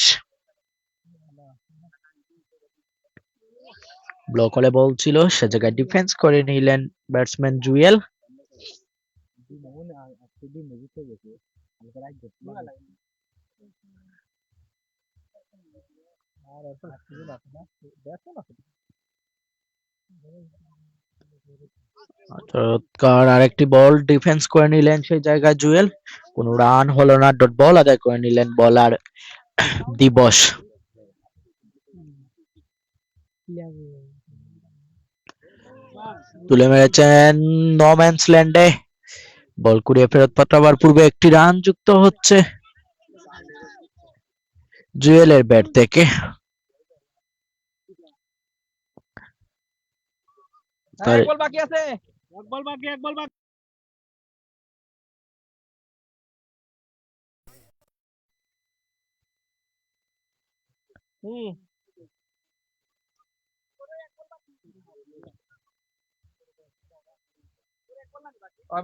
ব্লক হলে বল ছিল, সে জায়গায় ডিফেন্স করে নিলেন ব্যাটসম্যান জুয়েল। চমৎকার আরেকটি বল ডিফেন্স করে নিলেন সেই জায়গায় জুয়েল। কোনো রান হলো না, ডট বল আদায় করে নিলেন বলার দিবস। তুলে মেরেছেন নো ম্যানস ল্যান্ডে, বল কুড়িয়ে ফেরত পাঠাবার পূর্বে একটি রান যুক্ত হচ্ছে জুয়েলের ব্যাট থেকে। এক বল বাকি আছে, এক বল বাকি, এক বল বাকি।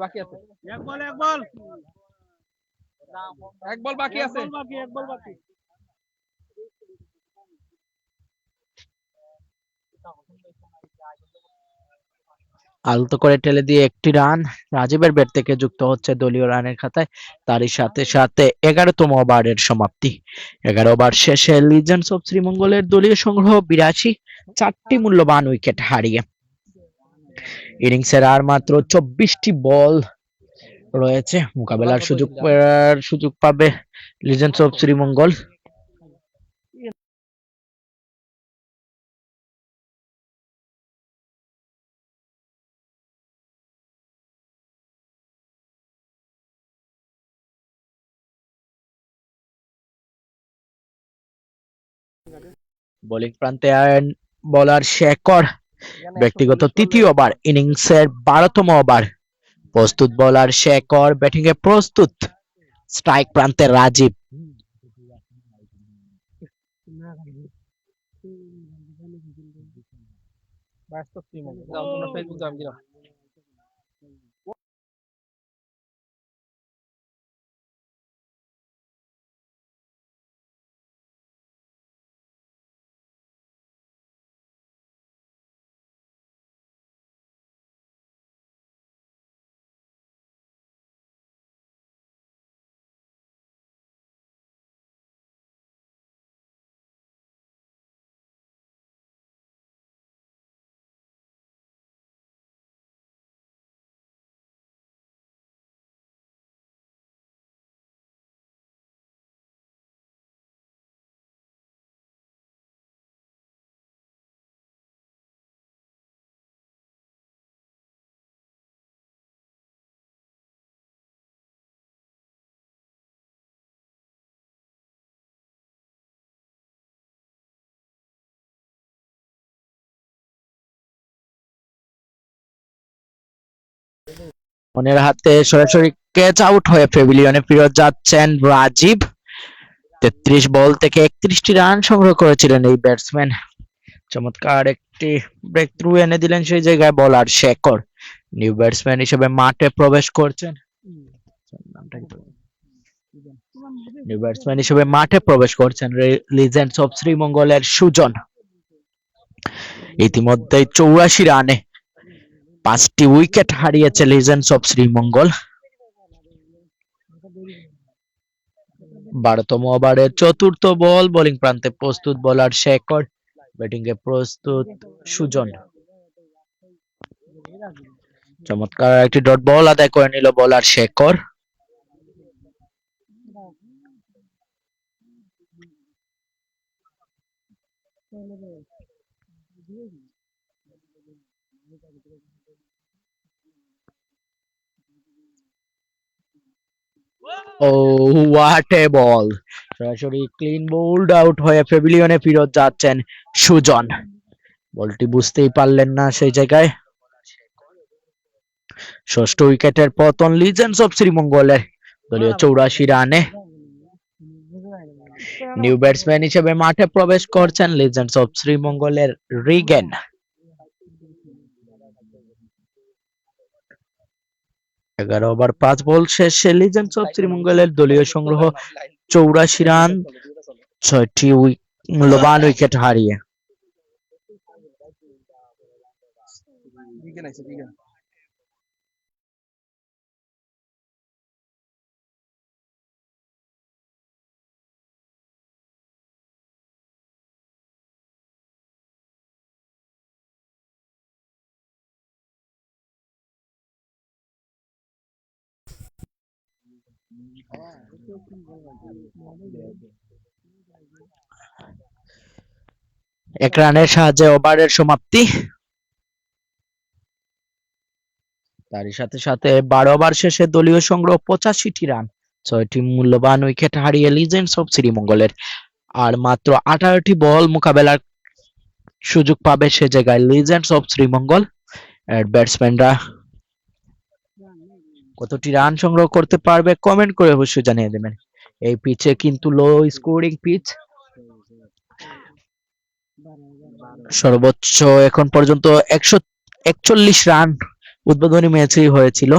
বাকি আছে এক বল, এক বল, এক বল বাকি আছে, এক বল বাকি। আলতো করে ঠেলে দিয়ে একটি রান রাজীবের ব্যাট থেকে যুক্ত হচ্ছে দলীয় রানের খাতায়। তারই সাথে সাথে 11তম ওভারের সমাপ্তি। 11 ওভার শেষে লিজেন্ডস অফ শ্রীমঙ্গলের দলীয় সংগ্রহ 82, 4টি মূল্যবান উইকেট হারিয়ে। ইনিংসের আর মাত্র 24টি বল রয়েছে, মোকাবেলার সুযোগ পাবে লিজেন্ডস অফ শ্রীমঙ্গল। বোলিং প্রান্তে বোলার শেখর, ব্যক্তিগত তৃতীয় ওভার, ইনিংসের 12তম ওভার। প্রস্তুত বোলার শেখর, ব্যাটিং এ প্রস্তুত। স্ট্রাইক প্রান্তে রাজীব। মনের হাতে সরাসরি ক্যাচ আউট হয়ে প্যাভিলিয়নে ফেরত যাচ্ছেন রাজীব। 33 বল থেকে 31টি রান সংগ্রহ করেছিলেন এই ব্যাটসম্যান। চমৎকার একটি ব্রেক থ্রু এনে দিলেন সেই জায়গায় বলার শেখর। নিউ ব্যাটসম্যান হিসেবে মাঠে প্রবেশ করছেন। নিউ ব্যাটসম্যান হিসেবে মাঠে প্রবেশ করছেন লিজেন্ডস অফ শ্রীমঙ্গলের সুজন। ইতিমধ্যেই 84 রানে 5টি উইকেট হারিয়েছে লিজেন্ডস অফ শ্রীমঙ্গল। 12তম ওভারের চতুর্থ বল, বোলিং প্রান্তে প্রস্তুত বোলার শেখর, ব্যাটিং এ প্রস্তুত সুজন। চমৎকার একটি ডট বল আদায় করে নিল bowler Shekhar. Oh what a ball! সরাসরি ক্লিন বোল্ড আউট হয়ে প্যাভিলিয়নে ফেরত যাচ্ছেন সুজন। বলটি বুঝতেই পারলেন না সেই জায়গায়। ষষ্ঠ উইকেটের পতন লিজেন্ডস অফ শ্রীমঙ্গলের দলীয় 84 রানে। নিউ ব্যাটসম্যান হিসেবে মাঠে প্রবেশ করছেন লিজেন্ডস অফ শ্রীমঙ্গলের রিগেন। এগারো ওভার 5 বল শেষে লিজেন্ডস অফ শ্রীমঙ্গলের দলীয় সংগ্রহ 84 রান, 6টি মূল্যবান উইকেট হারিয়ে। এক রানের সাহায্যে ওভারের সমাপ্তি। তারই সাথে সাথে 12 ওভার শেষে দলীয় সংগ্রহ 85টি রান, 6টি মূল্যবান উইকেট হারিয়ে লিজেন্ডস অফ শ্রীমঙ্গলের। আর মাত্র 18টি বল মোকাবেলার সুযোগ পাবে সে জায়গায় লিজেন্ডস অফ শ্রীমঙ্গল এর ব্যাটসম্যানরা। কতটি রান সংগ্রহ করতে পারবে কমেন্ট করে অবশ্যই জানিয়ে দেবেন। এই পিচে কিন্তু লো স্কোরিং পিচ। সর্বোচ্চ এখন পর্যন্ত 141 রান উদ্বোধনী ম্যাচেই হয়েছিল।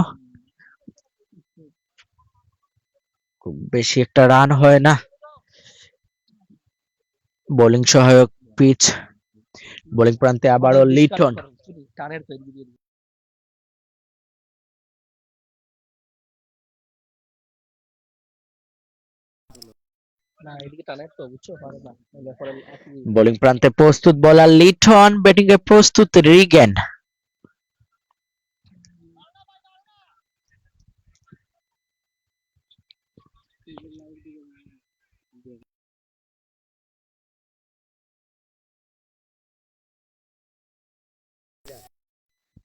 খুব বেশি একটা রান হয় না। বোলিং সহায়ক পিচ। বোলিং প্রান্তে আবারও লিটন। বোলিং প্রান্তে প্রস্তুত বোলার লিটন, ব্যাটিং এ প্রস্তুত রিগেন।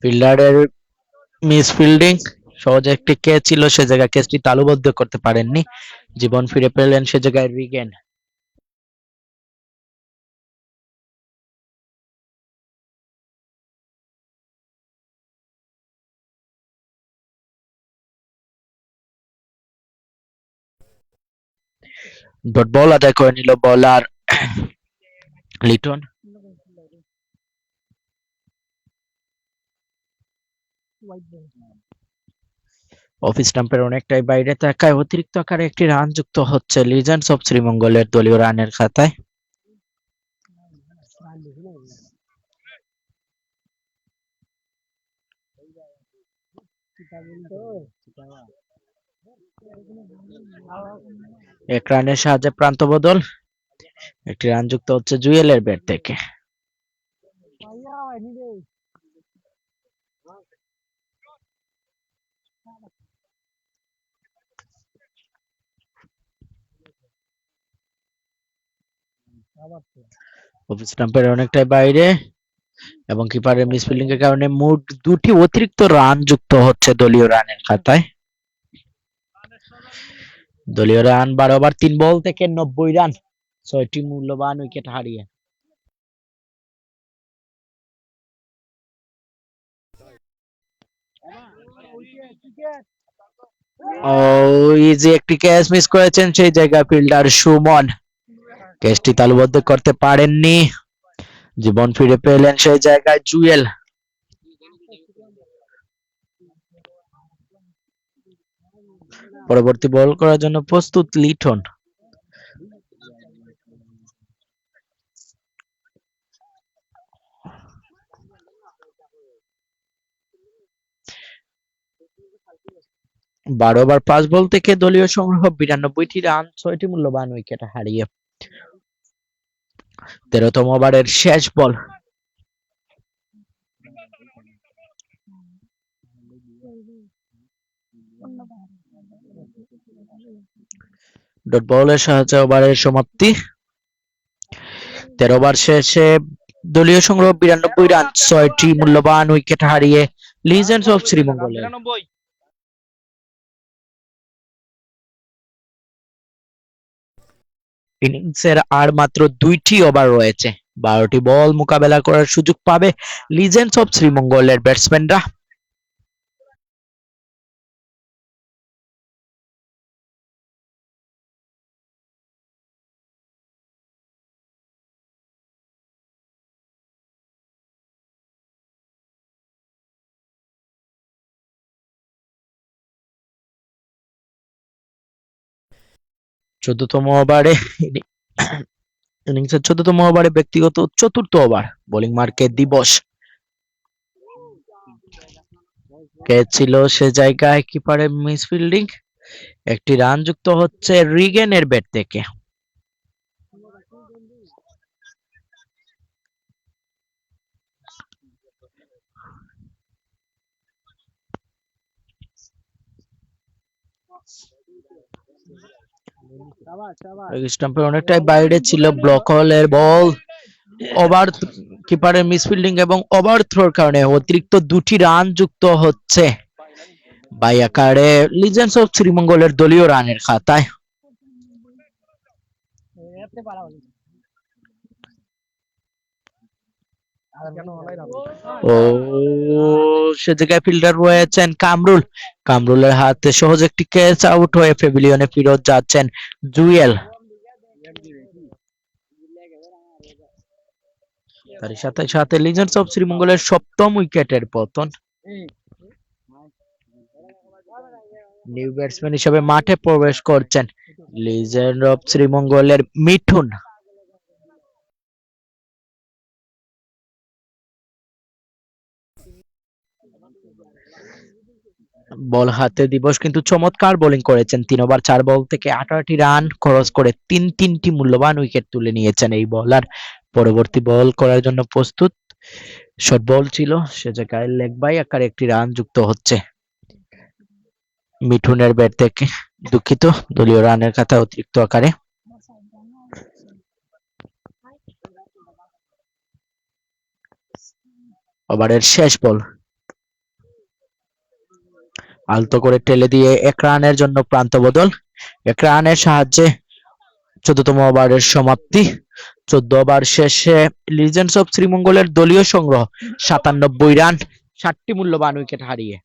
ফিল্ডারের মিস ফিল্ডিং, সহজে একটি ক্যাচ ছিল, সে জায়গায় ক্যাচটি তালুবদ্ধ করতে পারেননি। জীবন ফিরে পেলেন সে জায়গায় রিগেন। ডট বল আদায় করে নিল বোলার লিটন। অফ স্টাম্পের অনেকটাই বাইরে থাকায় অতিরিক্ত আকারে একটি রান যুক্ত হচ্ছে লিজেন্ডস অফ শ্রীমঙ্গলের দলীয় রানের খাতায়। এক রানের সাহায্যে প্রান্ত বদল। একটি রান যুক্ত হচ্ছে জুয়েলের ব্যাট থেকে। অফ স্টাম্পের অনেকটাই বাইরে এবং কিপারের মিসফিল্ডিং এর কারণে মোট 2টি অতিরিক্ত রান যুক্ত হচ্ছে দলীয় রানের খাতায়। দলীয় রান 12 ওভার 3 বল থেকে 90 রান, 6টি মূল্যবান উইকেট হারিয়ে। ও, ইজি একটি ক্যাচ মিস করেছেন, সেই জায়গায় ফিল্ডার সুমন ক্যাচটি তালুবদ্ধ করতে পারেননি। জীবন ফিরে পেলেন সেই জায়গায় জুয়েল। পরবর্তী বল করার জন্য প্রস্তুত লিটন। বারো ওভার 5 বল থেকে দলীয় সংগ্রহ 92টি রান, 6টি মূল্যবান উইকেট হারিয়ে 13তম ওভারের শেষ বল। ডট বলের সাহায্যে ওভারের সমাপ্তি। 13 ওভার শেষে দলীয় সংগ্রহ 92 রান, 6টি মূল্যবান উইকেট হারিয়ে লিজেন্ডস অফ শ্রীমঙ্গলের 92। ইনিংসের আর মাত্র 2টি ওভার রয়েছে। 12টি বল মোকাবেলা করার সুযোগ পাবে লিজেন্ডস অফ শ্রীমঙ্গলের ব্যাটসম্যানরা। চোদ্দতম ওভারে ইনিংসের 14তম ওভারে ব্যক্তিগত চতুর্থ ওভার বোলিং মার্কে দিবস। ক্যাচ ছিল সে জায়গায় কিপারের মিস ফিল্ডিং। একটি রান যুক্ত হচ্ছে রিগেনের ব্যাট থেকে। স্টাম্পের অনেকটাই বাইরে ছিল, ব্লক হলের বল। ওভার কিপারের মিস ফিল্ডিং এবং ওভার থ্রোর কারণে অতিরিক্ত 2টি রান যুক্ত হচ্ছে বাই আকারে লিজেন্ডস অফ শ্রীমঙ্গলের দলীয় রানের খাতায়। ও, সে জায়গায় ফিল্ডার রয়েছেন কামরুল। কামরুলের হাতে সহজ একটি ক্যাচ আউট হয়ে প্যাভিলিয়নে ফিরত যাচ্ছেন জুয়েল। তার সাথে সাথে লিজেন্ডস অফ শ্রীমঙ্গলের 7ম উইকেটের পতন। নিউ ব্যাটসম্যান হিসেবে মাঠে প্রবেশ করছেন লিজেন্ড অফ শ্রীমঙ্গলের মিঠুন। বল হাতে দিবস কিন্তু চমৎকার বোলিং করেছেন। 3 ওভার 4 বল থেকে 18টি রান খরচ করে তিনটি মূল্যবান উইকেট তুলে নিয়েছেন এই বলার। পরবর্তী বল করার জন্য প্রস্তুত। শর্ট বল ছিল, সে জায়গায় লেগ বাই আকারে একটি রান যুক্ত হচ্ছে মিঠুনের ব্যাট থেকে। দুঃখিত, দলীয় রানের খাতা অতিরিক্ত আকারে। ওভারের শেষ বল আলতো করে ঠেলে দিয়ে 1 রানের জন্য প্রান্ত বদল। 1 রানের সাহায্যে 14তম ওভারের সমাপ্তি। 14 ওভার শেষে লিজেন্ডস অফ শ্রীমঙ্গলের দলীয় সংগ্রহ 97 রান, 60টি মূল্যবান উইকেট হারিয়ে।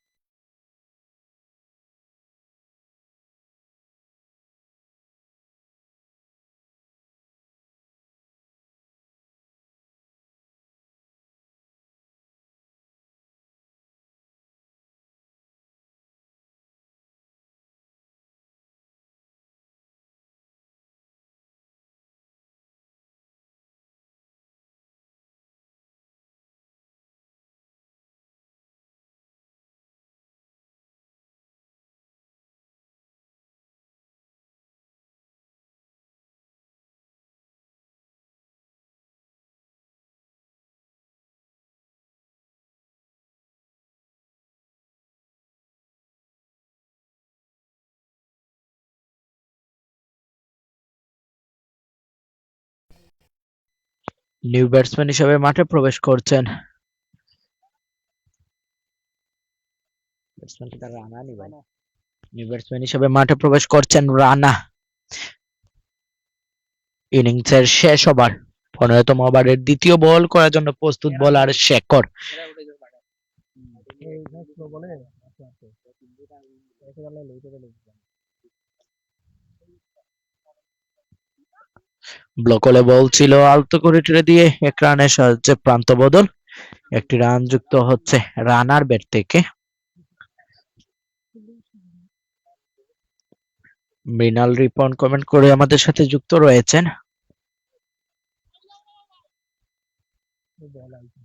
নিউ ব্যাটসম্যান হিসেবে মাঠে প্রবেশ করছেন রানা। ইনিংসের শেষ ওভার 15তম ওভারের দ্বিতীয় বল করার জন্য প্রস্তুত বোলার শেখর। এই স্লো বলে আস্তে আস্তে এসে গেলে লেটে গেলে ব্লকলে বল ছিল আলতো করে টেনে দিয়ে এক রানের সাহায্যে প্রান্ত বদল। একটি রান যুক্ত হচ্ছে রানার ব্যাট থেকে। মৃণাল রিপন কমেন্ট করে আমাদের সাথে যুক্ত রয়েছেন। বল আইছে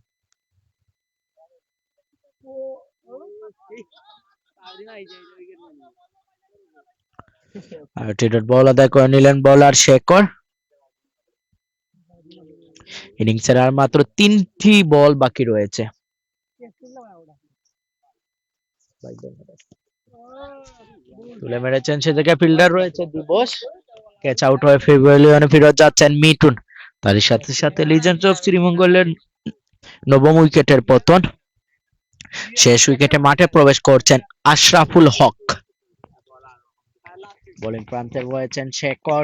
আর টি বল আদায় করে নিলেন বোলার শেখর। ইনিংসের আর মাত্র 3টি বল বাকি রয়েছে। তুলে মেরেছেন সে জায়গায় ফিল্ডার রয়েছে দিবস। ক্যাচ আউট হয়ে প্যাভিলিয়নে ফেরত যাচ্ছেন মিঠুন। তারই সাথে সাথে লিজেন্ডস অফ শ্রীমঙ্গলের নবম উইকেটের পতন। শেষ উইকেটে মাঠে প্রবেশ করছেন আশরাফুল হক। বোলিং প্রান্তে রয়েছেন শেখর,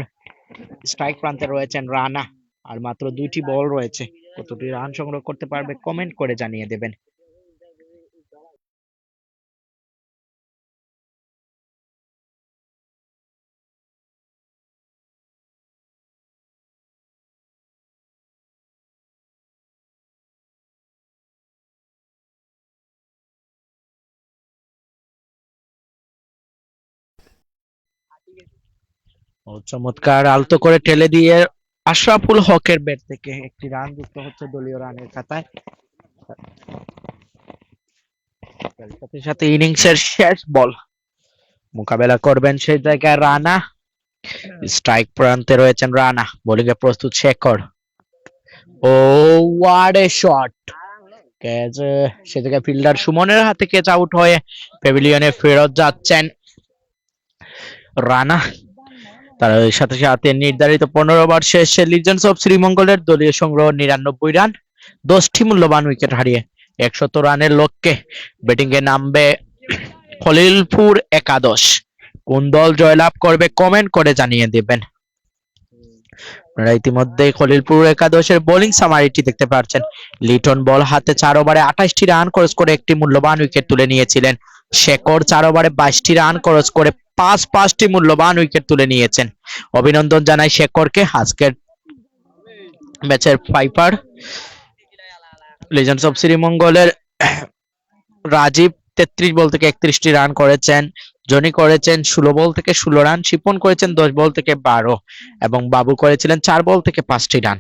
স্ট্রাইক প্রান্তে রয়েছেন রানা। আর মাত্র 2টি বল রয়েছে। কতটি রান সংগ্রহ করতে পারবে কমেন্ট করে জানিয়ে দেবেন। ও চমৎকার আলতো করে ঠেলে দিয়ে আশরাফুল হকের ব্যাট থেকে একটি রান যুক্ত হচ্ছে দলীয় রানের খাতায়। সাথে সাথে ইনিংসের শেষ বল মোকাবেলা করবেন সেই জায়গায় রানা। স্ট্রাইক প্রান্তে রয়েছেন রানা, বোলিং এ প্রস্তুত Shekhar. Oh what a shot! Catch সে জায়গায় ফিল্ডার সুমনের হাতে ক্যাচ আউট হয়ে প্যাভিলিয়নে ফেরত যাচ্ছেন রানা। তার সাথে সাথে নির্ধারিত 15 ওভার শেষে লিজেন্ডস অফ শ্রীমঙ্গলের দলীয় সংগ্রহ 99 রান, 10টি মূল্যবান উইকেট হারিয়ে 100 রানের লক্ষ্যে ব্যাটিং এ নামবে খলিলপুর একাদশ। কোন দল জয়লাভ করবে কমেন্ট করে জানিয়ে দেবেন। আপনারা ইতিমধ্যে খলিলপুর একাদশের বোলিং সামারিটি দেখতে পাচ্ছেন। লিটন বল হাতে 4 ওভারে 28টি রান খরচ করে একটি মূল্যবান উইকেট তুলে নিয়েছিলেন। শেখর 4 ওভারে 22টি রান খরচ করে পাঁচটি মূল্যবান উইকেট তুলে নিয়েছেন। অভিনন্দন জানাই শেখরকে, আজকের ম্যাচের ফাইপার। লিজেন্ডস অফ শ্রীমঙ্গলের রাজীব 33 বল থেকে 31টি রান করেছেন। জনি করেছেন 16 বল থেকে 16 রান, শিপন করেছেন 10 বল থেকে 12 এবং বাবু করেছিলেন 4 বল থেকে 5টি রান।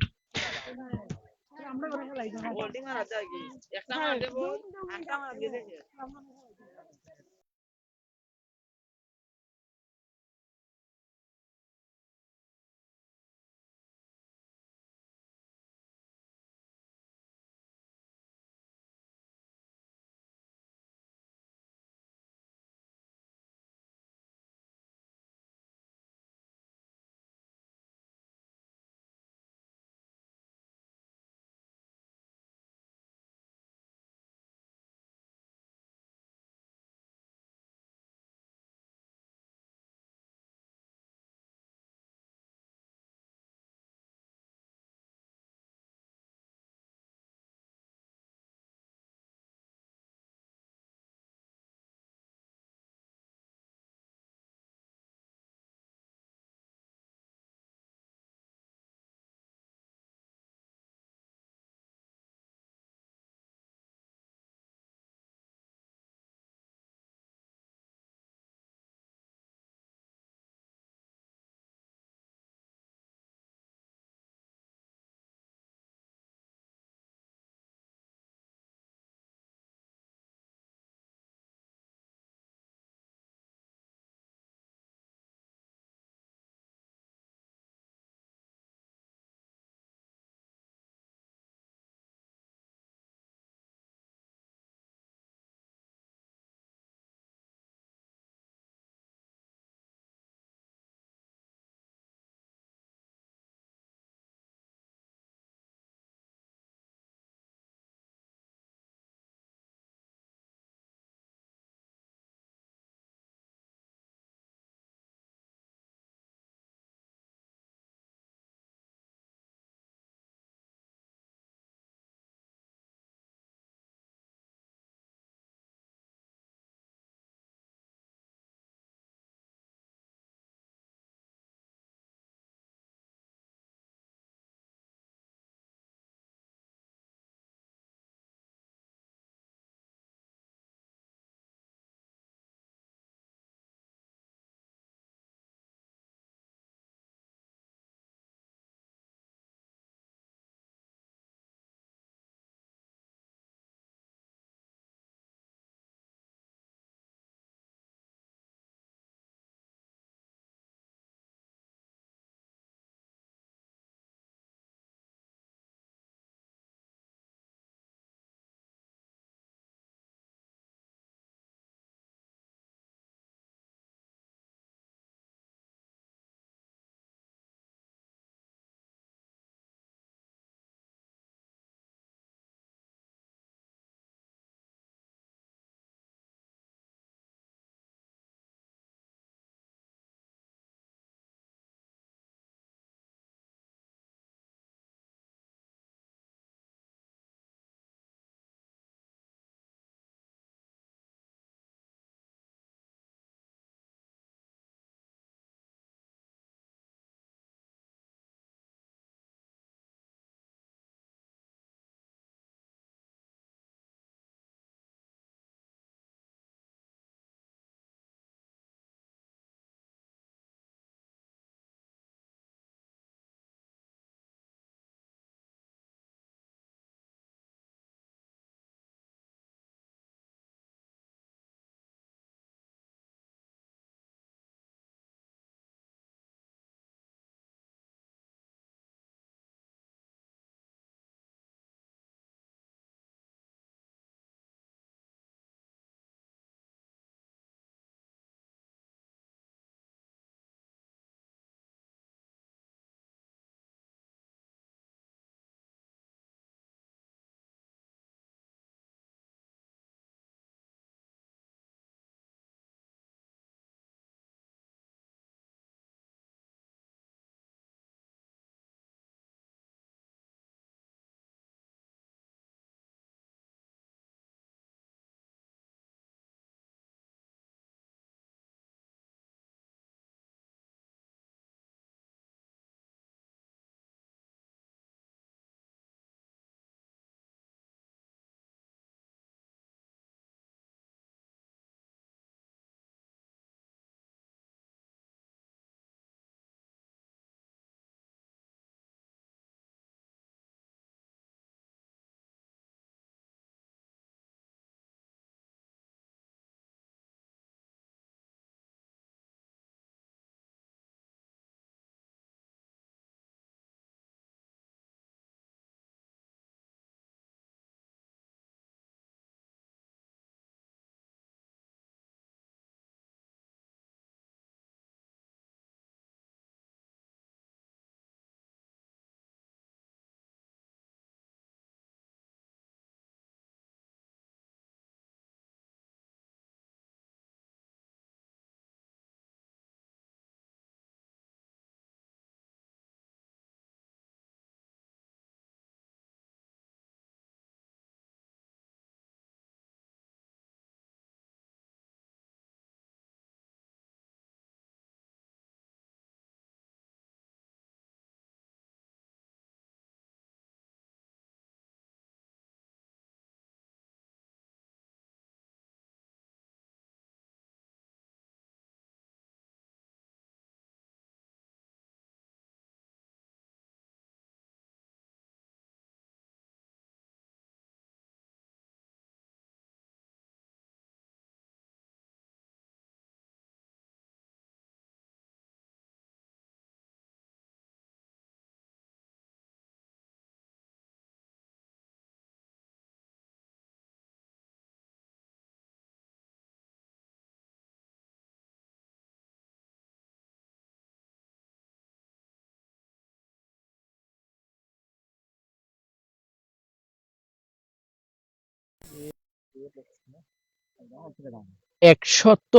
একশত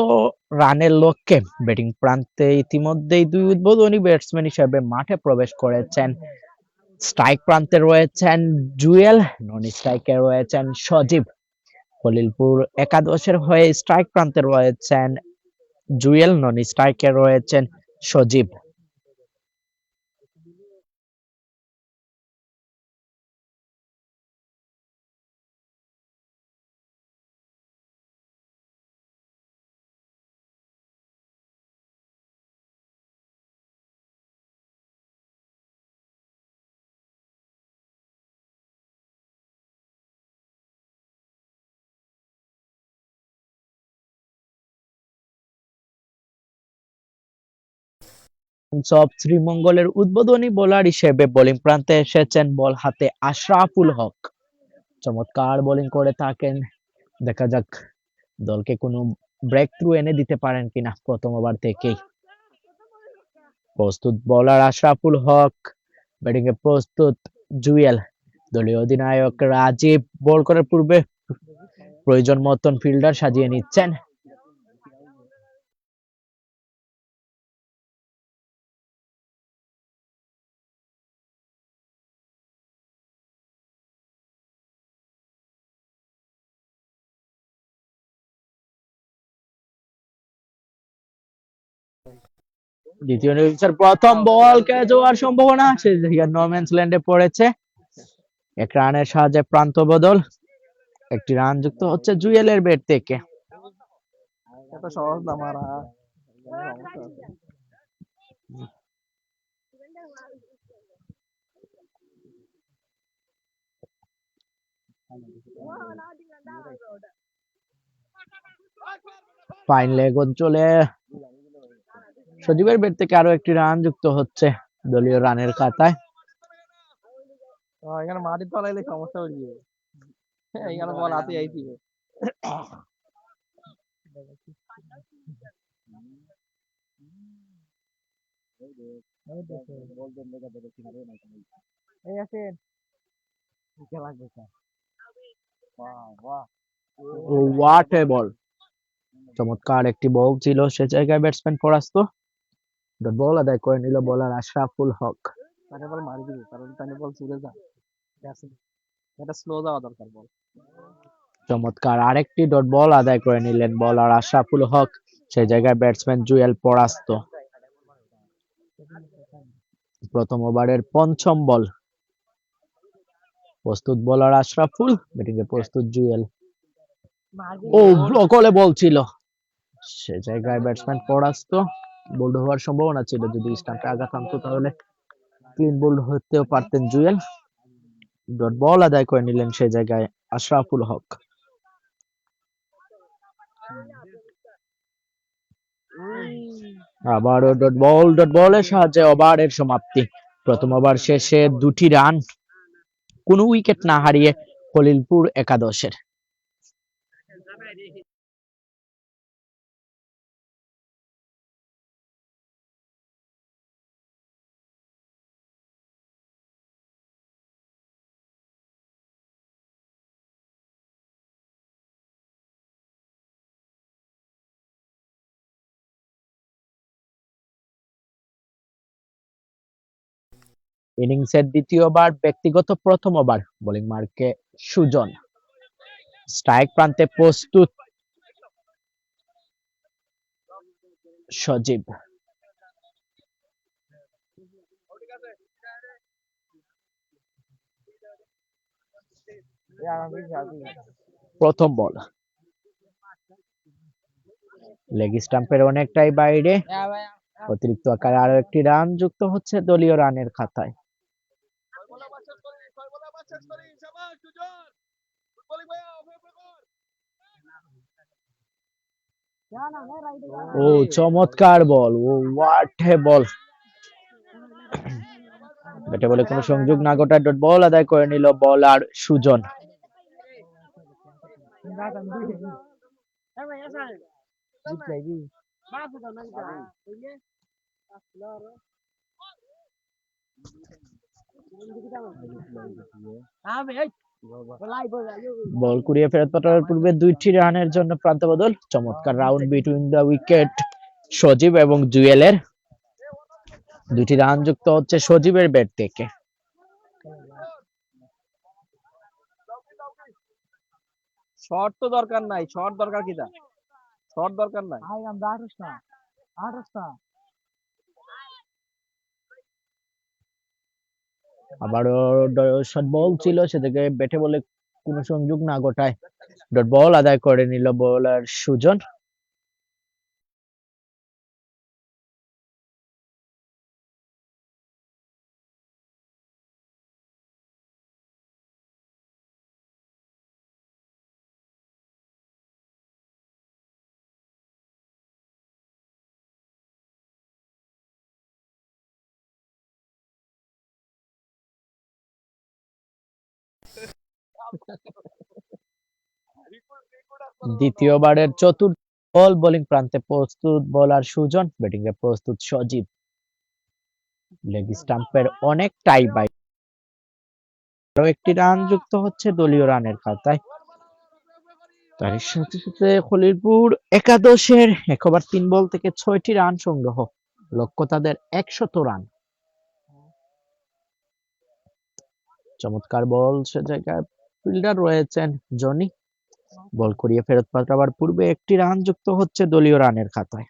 রানের লক্ষ্যে ব্যাটিং প্রান্তে ইতিমধ্যেই দুই উদ্বোধনী ব্যাটসম্যান হিসেবে মাঠে প্রবেশ করেছেন। স্ট্রাইক প্রান্তে রয়েছেন জুয়েল, নন স্ট্রাইকে রয়েছেন সজীব। খলিলপুর একাদশের হয়ে স্ট্রাইক প্রান্তে রয়েছেন জুয়েল, নন স্ট্রাইকে রয়েছেন সজীব। সব শ্রীমঙ্গলের উদ্বোধনী বোলার হিসেবে বোলিং প্রান্তে এসেছেন বল হাতে আশরাফুল হক। চমৎকার বোলিং করে থাকেন। দেখা যাক দলকে কোনো ব্রেক থ্রু এনে দিতে পারেন কিনা প্রথম ওভার থেকেই। প্রস্তুত বোলার আশরাফুল হক, ব্যাটিং এ প্রস্তুত জুয়েল। দলীয় অধিনায়ক রাজীব বল করার পূর্বে প্রয়োজন মতন ফিল্ডার সাজিয়ে নিচ্ছেন। দ্বিতীয় ইনিংসের প্রথম বল ক্যাচ হওয়ার সম্ভাবনা, সে নো ম্যানস ল্যান্ডে পড়েছে। এক রানের সাহায্যে প্রান্ত বদল। একটি রান যুক্ত হচ্ছে জুয়েলের ব্যাট থেকে। এত সহজ না মারা। ফাইন লেগ অঞ্চলে সজীবের ব্যাট থেকে আরো একটি রান যুক্ত হচ্ছে দলীয় রানের খাতায়। এখানে মাটির তলাইলে সমস্যা হয়ে যাবে। এখানে বল হাতে আইছি। এই আছেন কে লাগবে স্যার? বাহ বাহ, হোয়াট এ বল! চমৎকার একটি বল ছিল, সে জায়গায় ব্যাটসম্যান পরাস্ত। বল আদায় করে নিল বোলার আশরাফুল হক। তাকে বল মারি দিবে, কারণ তাকে বল চলে যায়। এটা স্লো যাওয়া দরকার বল। চমৎকার আরেকটি ডট বল আদায় করে নিলেন বোলার আশরাফুল হক। সে জায়গায় ব্যাটসম্যান জুয়েল পরাস্ত। প্রথম ওভারের পঞ্চম বল। প্রস্তুত বোলার আশরাফুল, ব্যাটিং এ প্রস্তুত জুয়েল। ও ব্লকলে বল ছিল, সে জায়গায় ব্যাটসম্যান পরাস্ত। বোল্ড হওয়ার সম্ভাবনা ছিল, যদি স্টাম্পে আঘাত আনতো তাহলে ক্লিন বোল্ড হতেও পারতেন জুয়েল। ডট বল আদায় করে নিলেন সে জায়গায় আশরাফুল হক। আবারও ডট বলের সাহায্যে ওভারের সমাপ্তি। প্রথম ওভার শেষে দুটি রান, কোনো উইকেট না হারিয়ে খলিলপুর একাদশের। ইনিংসের দ্বিতীয় ওভার ব্যক্তিগত প্রথম ওভার, বোলিং মার্কে সুজন। স্ট্রাইক প্রান্তে প্রস্তুত সজীব। প্রথম বল লেগ স্টাম্পের অনেকটাই বাইরে। অতিরিক্ত আকারে আরো একটি রান যুক্ত হচ্ছে দলীয় রানের খাতায়। ও চমৎকার বল! ও হোয়াট এ বল! ব্যাটে বলে কোনো সংযোগ না ঘটায় ডট বল আদায় করে নিল বোলার সুজন। বল কুড়িয়ে ফেরত পাঠানোর পূর্বে 2টি রানের জন্য প্রান্ত বদল। চমৎকার রাউন্ড বিটুইন দ্য উইকেট সজীব এবং জুয়েলের। 2টি রান যুক্ত হচ্ছে সজীবের ব্যাট থেকে। শর্ট তো দরকার নাই, শর্ট দরকার কিটা, শর্ট দরকার নাই। আবারও শর্ট বল ছিল, সেদিকে ব্যাটে বলে কোনো সংযোগ না ঘটায় ডট বল আদায় করে নিল বোলার সুজন। দ্বিতীয়বারের চতুর্থ বল, বোলিং প্রান্তে প্রস্তুত বোলার সুজন, ব্যাটিং এ প্রস্তুত সজীব। লেগ স্টাম্পের অনেকটাই বাইরে। আরো একটি রান যুক্ত হচ্ছে দলীয় রানের খাতায়। তার সাথে সাথে খলিলপুর একাদশের 1 ওভার 3 বল থেকে 6টি রান সংগ্রহ, লক্ষ্য তাদের 100 রান। চমৎকার বল, সে জায়গায় ফিল্ডার রয়েছেন জনি। বল করিয়ে ফেরত পাঠাবার পূর্বে 1টি রান যুক্ত হচ্ছে দলীয় রানের খাতায়।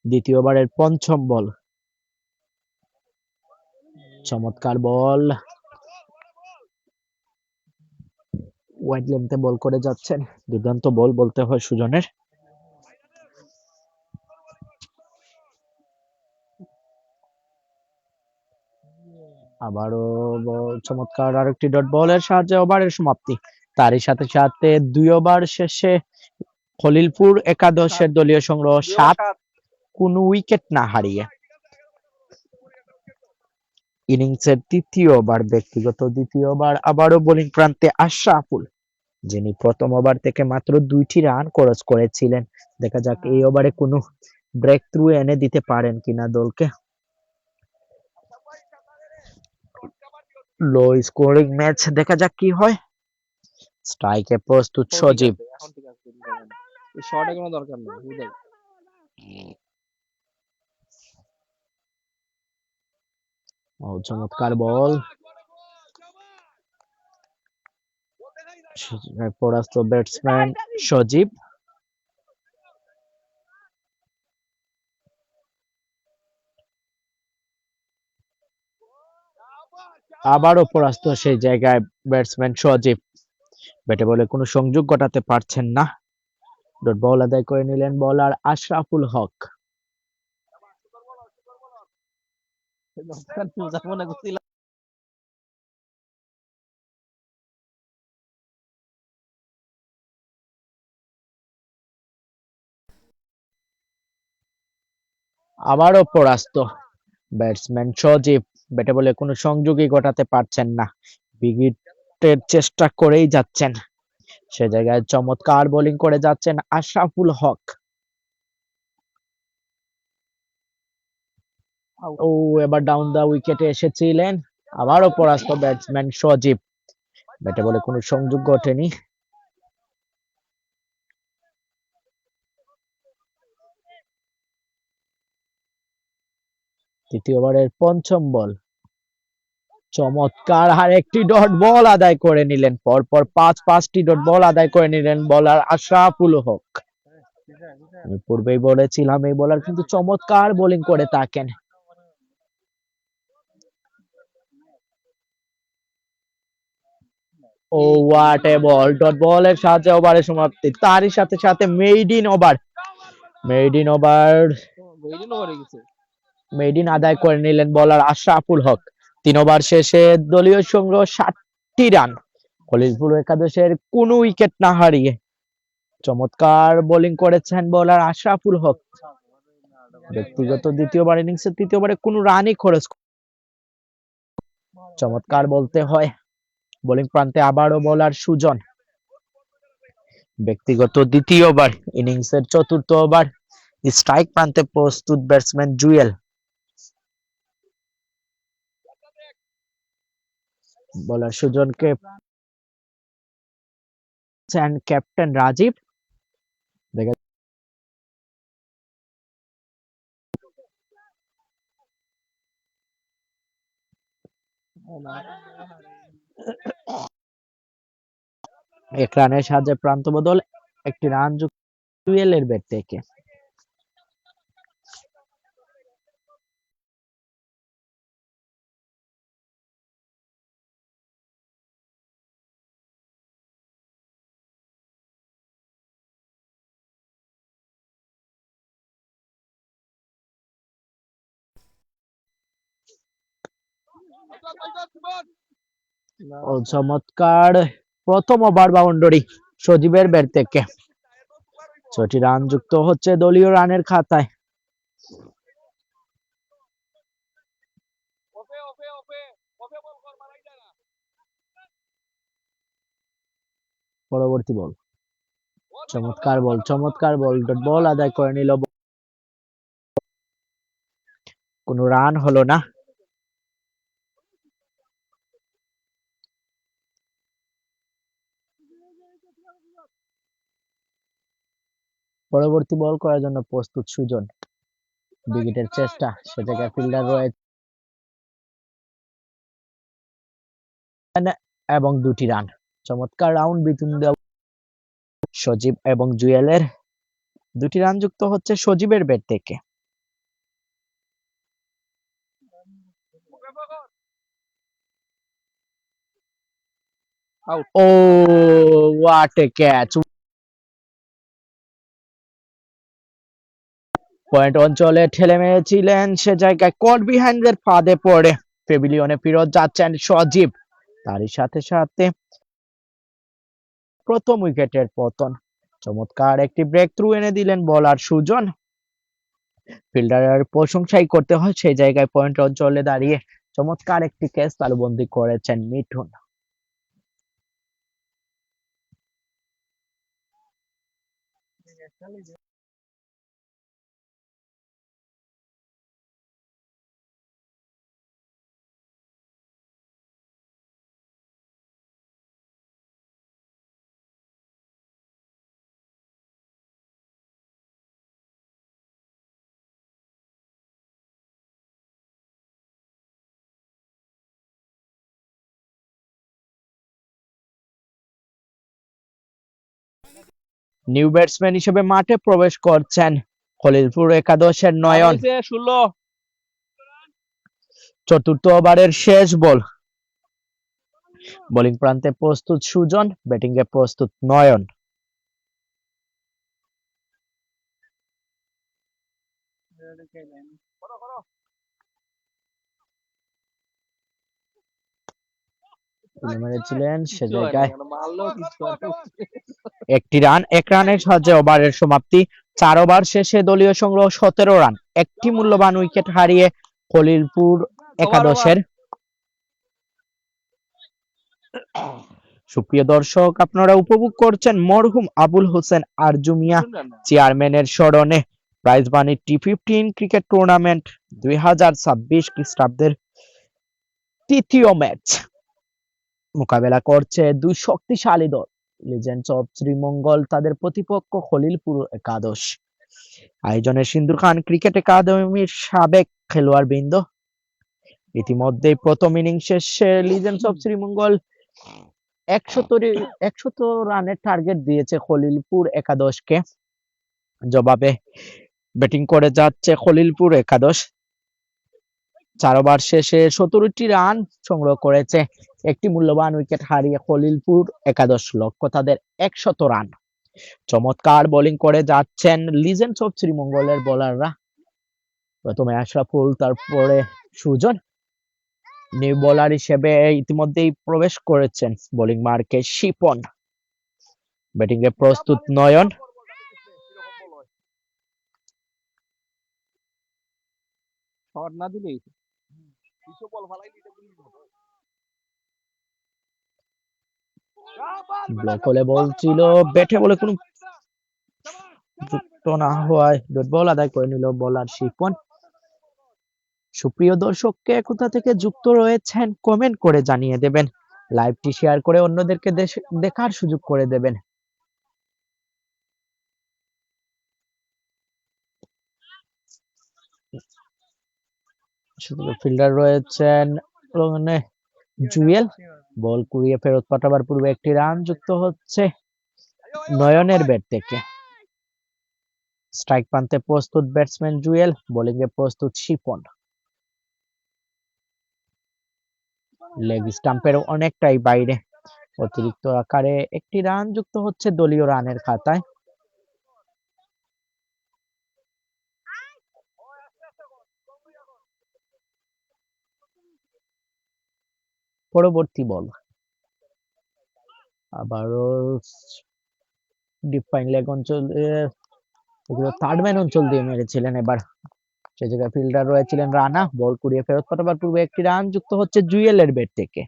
দ্বিতীয়বারের পঞ্চম বল, চমৎকার বল, ওয়াইড লেন্থে বল করে যাচ্ছেন। দুর্দান্ত বল বলতে হয় সুজনের। আবারও চমৎকার আরেকটি ডট বলের সাহায্যে ওভারের সমাপ্তি। তারই সাথে সাথে 2 ওভার শেষে খলিলপুর একাদশের দলীয় সংগ্রহ 7, কোনো উইকেট না হারিয়ে। ইনিংসের তৃতীয় ওভার, ব্যক্তিগত দ্বিতীয় ওভার, আবারও বোলিং প্রান্তে আশরাফুল, যিনি প্রথম ওভার থেকে মাত্র 2টি রান খরচ করেছিলেন। দেখা যাক এই ওভারে কোনো ব্রেক থ্রু এনে দিতে পারেন কিনা দলকে। লো স্কোরিং ম্যাচ, দেখা যাক কি হয়। স্ট্রাইকে প্রস্তুত সজীব। এখন ঠিক আছে, এই শর্টে কোনো দরকার নেই, বুঝাই। ও চমৎকার বল, পরাস্ত ব্যাটসম্যান সজীব। আবারও পরাস্ত সেই জায়গায় ব্যাটসম্যান সজীব, ব্যাটে বলে কোনো সংযোগ ঘটাতে পারছেন না। ডট বল আদায় করে নিলেন বোলার আশরাফুল হক। মনে করছিলাম আবারও পরাস্ত ব্যাটসম্যান সজীব, ব্যাটে বলে কোনো সংযোগই ঘটাতে পারছেন না। উইকেটের চেষ্টা করেই যাচ্ছেন, সে জায়গায় চমৎকার বোলিং করে যাচ্ছেন আশরাফুল হক। ও এবার ডাউন দা উইকেটে এসেছিলেন। আবারও পরাস্ত ব্যাটসম্যান সজীব, ব্যাটে বলে কোনো সংযোগ ঘটেনি। তৃতীয় ওভারের পঞ্চম বল, চমৎকার আর একটি ডট বল আদায় করে নিলেন। পরপর 5টি ডট বল আদায় করে নিলেন বোলার আশরাফুল হক। আমি পূর্বেই বলেছিলাম এই বোলার কিন্তু চমৎকার বোলিং করে থাকেন। ও হোয়াট এ বল, ডট বলের সাহায্যে ওভারের সমাপ্তি। তারই সাথে সাথে মেইডিন ওভার মেইডিন আদায় করে নিলেন বোলার আশরাফুল হক। 3 ওভার শেষে দলীয় সংগ্রহ 7টি রান, খলিলপুর একাদশের কোনো উইকেট না হারিয়ে। চমৎকার বোলিং করেছেন বোলার আশরাফুল হক। ব্যক্তিগত দ্বিতীয়বার ইনিংসের তৃতীয়বারে কোনো রানই খরচ, চমৎকার বলতে হয়। বোলিং প্রান্তে আবারও বোলার সুজন, ব্যক্তিগত দ্বিতীয় ওভার, ইনিংসের চতুর্থ ওভার, স্ট্রাইক প্রান্তে প্রস্তুত ব্যাটসম্যান জুয়েল। বোলার সুজনকে ক্যাপ্টেন রাজীব। দেখা এক রানের সাহায্যে প্রান্ত বদল, একটি রান যুক্ত জুয়েলের ব্যাট থেকে। ও চমৎকার প্রথম ওভার বাউন্ডারি সজীবের ব্যাট থেকে। 6টি রান যুক্ত হচ্ছে দলীয় রানের খাতায়। পরবর্তী বল, চমৎকার বল, চমৎকার বল, ডট বল আদায় করে নিল, কোনো রান হলো না। পরবর্তী বল করার জন্য প্রস্তুত সুজন। উইকেটের চেষ্টা, সে জায়গায় ফিল্ডার রয়েছে এবং 2টি রান। চমৎকার রাউন্ড বিটুইন দ্য সজীব এবং জুয়েলের। 2টি রান যুক্ত হচ্ছে সজীবের ব্যাট থেকে। Out. Oh what a catch! Point অঞ্চলে ঠেলে মেরেছিলেন, সে জায়গায় কট বিহাইন্ড এর ফাঁদে পড়ে প্যাভিলিয়নে ফেরত যাচ্ছেন সজীব। তারই সাথে সাথে প্রথম উইকেটের পতন। চমৎকার একটি ব্রেক থ্রু এনে দিলেন বোলার সুজন। ফিল্ডারের প্রশংসাই করতে হয়, সেই জায়গায় পয়েন্ট অঞ্চলে দাঁড়িয়ে চমৎকার একটি ক্যাচ তালুবন্দী করেছেন মিঠুন। নিউ ব্যাটসম্যান হিসেবে মাঠে প্রবেশ করছেন খলিলপুর একাদশের নয়ন। 16। চতুর্থ ওভারের শেষ বল, বোলিং প্রান্তে প্রস্তুত সুজন, ব্যাটিং এ প্রস্তুত নয়ন। তুলে মেরেছিলেন, সে কিছু হয় না, জায়গায় মারলেও কিছু হয় না। একটি রান, এক রানের সাহায্যে ওভারের সমাপ্তি। 4 ওভার শেষে দলীয় সংগ্রহ 17 রান, একটি মূল্যবান উইকেট হারিয়ে খলিলপুর একাদশের। সুপ্রিয় দর্শক, আপনারা উপভোগ করছেন মরহুম আবুল হোসেন আরজু মিয়া চেয়ারম্যানের স্মরণে প্রাইজ মানি টি15 ক্রিকেট টুর্নামেন্ট 2026 খ্রিস্টাব্দের তৃতীয় ম্যাচ। মোকাবেলা করছে দুই শক্তিশালী দল, লিজেন্ডস অফ শ্রীমঙ্গল তাদের প্রতিপক্ষ খলিলপুর একাদশ। আয়োজনে সিন্দুর খান ক্রিকেট একাডেমির সাবেক খেলোয়াড় বৃন্দ। ইতিমধ্যে প্রথম ইনিংস শেষে লিজেন্ডস অফ শ্রীমঙ্গল 100 রানের টার্গেট দিয়েছে খলিলপুর একাদশকে। জবাবে ব্যাটিং করে যাচ্ছে খলিলপুর একাদশ। 4 ওভার শেষে 17টি রান সংগ্রহ করেছে, একটি মূল্যবান উইকেট হারিয়ে খলিলপুর একাদশ। লক্ষ্য তাদের 100 রান। চমৎকার বোলিং করে যাচ্ছেন লিজেন্ডস অফ শ্রীমঙ্গলের বোলাররা। প্রথমে আশরাফুল, তারপরে সুজন। নিউ বোলার হিসেবে ইতিমধ্যেই প্রবেশ করেছেন বোলিং মার্কে শিপন। ব্যাটিং এ প্রস্তুত নয়ন। শট না দিলেই ব্লক হলে বল ছিল, ব্যাটে বলে কোনো যুক্ত না হওয়ায় ডট বল আদায় করে নিল বোলার শিপন। সুপ্রিয় দর্শক, কে কোথা থেকে যুক্ত রয়েছেন কমেন্ট করে জানিয়ে দেবেন, লাইভটি শেয়ার করে অন্যদেরকে দেখার সুযোগ করে দেবেন। ফিল্ডার রয়েছেন জুয়েল, বল কুড়িয়ে ফেরত পাঠাবার পূর্বে একটি রান যুক্ত হচ্ছে নয়নের ব্যাট থেকে। স্ট্রাইক প্রান্তে প্রস্তুত ব্যাটসম্যান জুয়েল, বোলিং এ প্রস্তুত শিপন। লেগ স্টাম্পের অনেকটাই বাইরে, অতিরিক্ত আকারে একটি রান যুক্ত হচ্ছে দলীয় রানের খাতায়। পরবর্তী বল আবারও ডিফাইন লেগ অঞ্চলে, থার্ড ম্যান অঞ্চল দিয়ে মেরেছিলেন এবার। সে জায়গায় ফিল্ডার রয়েছিলেন রানা, বল কুড়িয়ে ফেরত পাঠাবার পূর্বে একটি রান যুক্ত হচ্ছে জুয়েলের ব্যাট থেকে।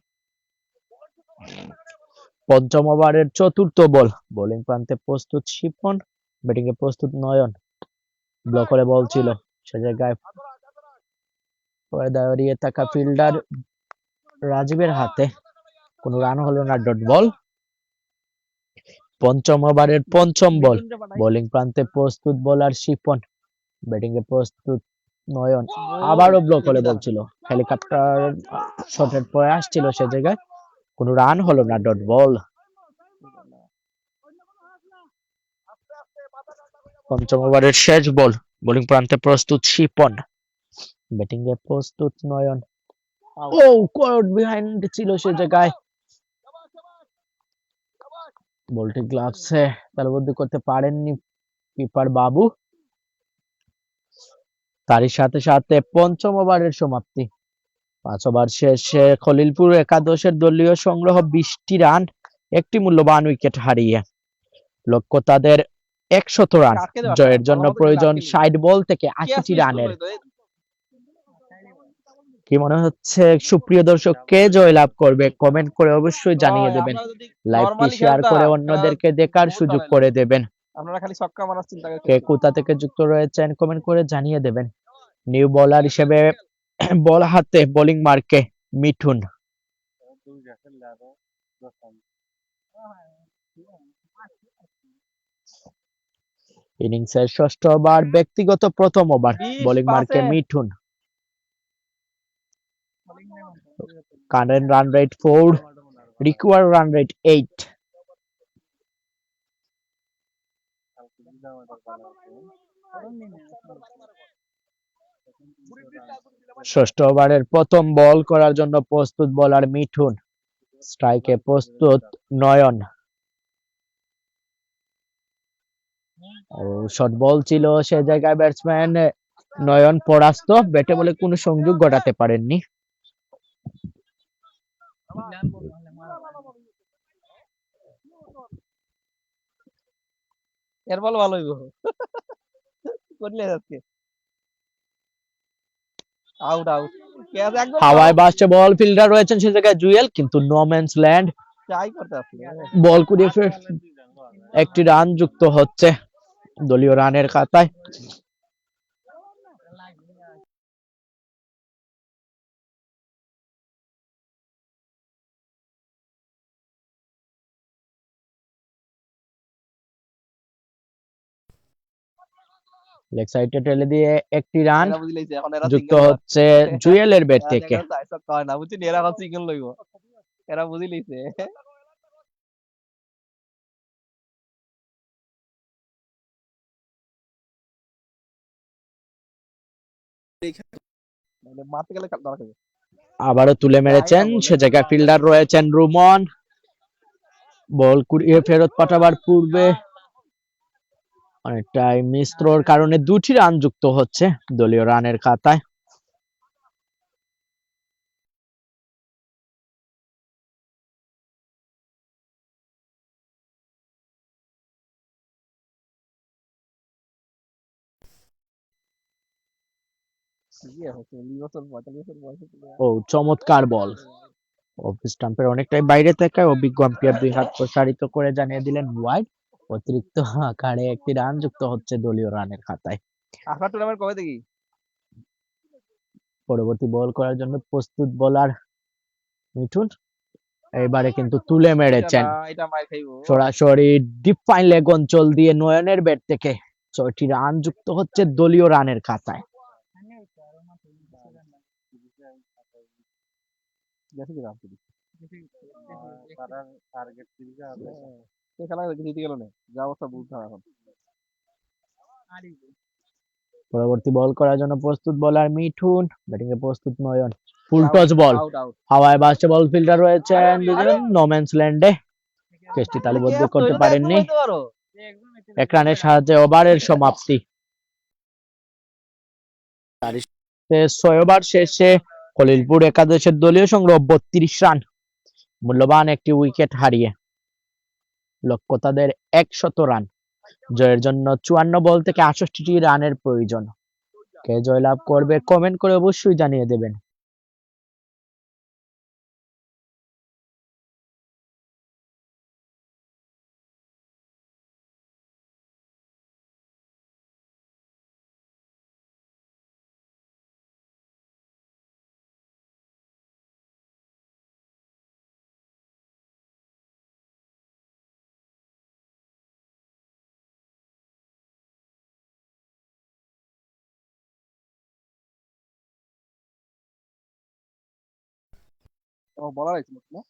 পঞ্চম ওভারের চতুর্থ বল, বোলিং প্রান্তে প্রস্তুত শিপন, ব্যাটিং এ প্রস্তুত নয়ন। ব্লক করে বল ছিল, সে জায়গায় দাঁড়িয়ে থাকা ফিল্ডার রাজীবের হাতে, কোনো রান হলো না, ডট বল। পঞ্চম ওভারের পঞ্চম বল, বোলিং প্রান্তে প্রস্তুত বোলার শিপন, ব্যাটিং এ প্রস্তুত নয়ন। আবারও ব্লক হলে বলছিল, হেলিকপ্টার শটের প্রয়াস ছিল সে জায়গায়, কোনো রান হলো না, ডট বল। পঞ্চম ওভারের শেষ বল, বোলিং প্রান্তে প্রস্তুত শিপন, ব্যাটিং এ প্রস্তুত নয়ন। ও কোয়ার্ড বিহাইন্ড ছিল সে জায়গায়, বলটি গ্লাভসে তালবদ্ধ করতে পারেননি কিপার বাবু। তারই সাথে সাথে পঞ্চম ওভারের সমাপ্তি। 5 ওভার শেষে খলিলপুর একাদশের দলীয় সংগ্রহ 20টি রান, একটি মূল্যবান উইকেট হারিয়ে। লক্ষ্য তাদের 100 রান, জয়ের জন্য প্রয়োজন 60 বল থেকে 80টি রানের। কি মনে হচ্ছে সুপ্রিয় দর্শক, কে জয়লাভ করবে কমেন্ট করে অবশ্যই জানিয়ে দেবেন, লাইভটি শেয়ার করে অন্যদেরকে দেখার সুযোগ করে দেবেন। আপনারা খালি ছক্কা মারার চিন্তা কে করতেছেন। কোথা থেকে যুক্ত রয়েছেন কমেন্ট করে জানিয়ে দেবেন। নিউ বোলার হিসেবে বল হাতে বোলিং মার্কে মিঠুন। ইনিংসের ষষ্ঠ ওভার, ব্যক্তিগত প্রথম ওভার, বোলিং মার্কে Mithun. Current run rate 4, required run rate 8। ষষ্ঠ ওভারের প্রথম বল করার জন্য প্রস্তুত বোলার মিঠুন, স্ট্রাইকে প্রস্তুত নয়ন। শর্ট বল ছিল, সে জায়গায় ব্যাটসম্যান নয়ন পরাস্ত, ব্যাটে বলে কোনো সংযোগ ঘটাতে পারেননি। এর বল ভালো হইব করলে যাচ্ছে আউট আউট একদম হাওয়ায় বাসছে বল, ফিল্ডার রয়েছেন সে জায়গায় জুয়েল, কিন্তু নো ম্যানস ল্যান্ড, ট্রাই করতে আসছে বল কুড়িয়ে একটি রান যুক্ত হচ্ছে দলীয় রানের খাতায়। লেগ সাইডে ঠেলে দিয়ে একটি রান এরা বুঝলেইছে এখন এরা যুক্ত সিঙ্গেল হচ্ছে জুয়েলের ব্যাট থেকে। এরা চাইছে কয় না বুঝছি এরা এখন সিঙ্গেল লইব এরা বুঝলেইছে মানে মারতে গেলে ধরা খাবে আবারও তুলে মেরেছেন, সে জায়গায় ফিল্ডার রয়েছেন রুমন, বল কুড়িয়ে ফেরত পাঠাবার পূর্বে অনেকটাই মিশ্রর কারণে 2টি রান যুক্ত হচ্ছে দলীয় রানের খাতায়। ও চমৎকার বল, অফ স্টাম্পের অনেকটাই বাইরে থেকে অভিজ্ঞ আম্পায়ার 2 হাত প্রসারিত করে জানিয়ে দিলেন ওয়াইড। অতিরিক্ত আকারে একটি রান যুক্ত হচ্ছে দলীয় রানের খাতায়। আপনার টুর্নামেন্ট কবে দেখি? পরবর্তী বল করার জন্য প্রস্তুত বোলার মিঠুন এবারে কিন্তু তুলে এটা মেরেছেন না, এটা মার খাইবো। সরাসরি ডিপ ফাইন লেগ অঞ্চল দিয়ে নয়নের ব্যাট থেকে 6টি রান যুক্ত হচ্ছে দলীয় রানের খাতায়। গেছে কি রান তুলি? তারার টার্গেট তিরিশে আছে। এই খেলা জিতে গেল না, যা অবস্থা বুঝতে হবে এখন। পরবর্তী বল করার জন্য প্রস্তুত বোলার মিঠুন, ব্যাটিং এ প্রস্তুত নয়ন। ফুল টস বল, আউট আউট। হাওয়ায় ভাসছে বল, ফিল্ডার রয়েছেন দুজন নো ম্যানস ল্যান্ডে, কেসটি তালুবদ্ধ করতে পারেননি। এক রানের সাহায্যে ওভারের সমাপ্তি। 6 ওভার শেষে খলিলপুর একাদশের দলীয় সংগ্রহ 32 রান, মূল্যবান একটি উইকেট হারিয়ে লক্ষ্য তাদের 100 রান। জয়ের জন্য 54 বল থেকে 68টি রানের প্রয়োজন। কে জয়লাভ করবে কমেন্ট করে অবশ্যই জানিয়ে দেবেন। ও বলার আছে না?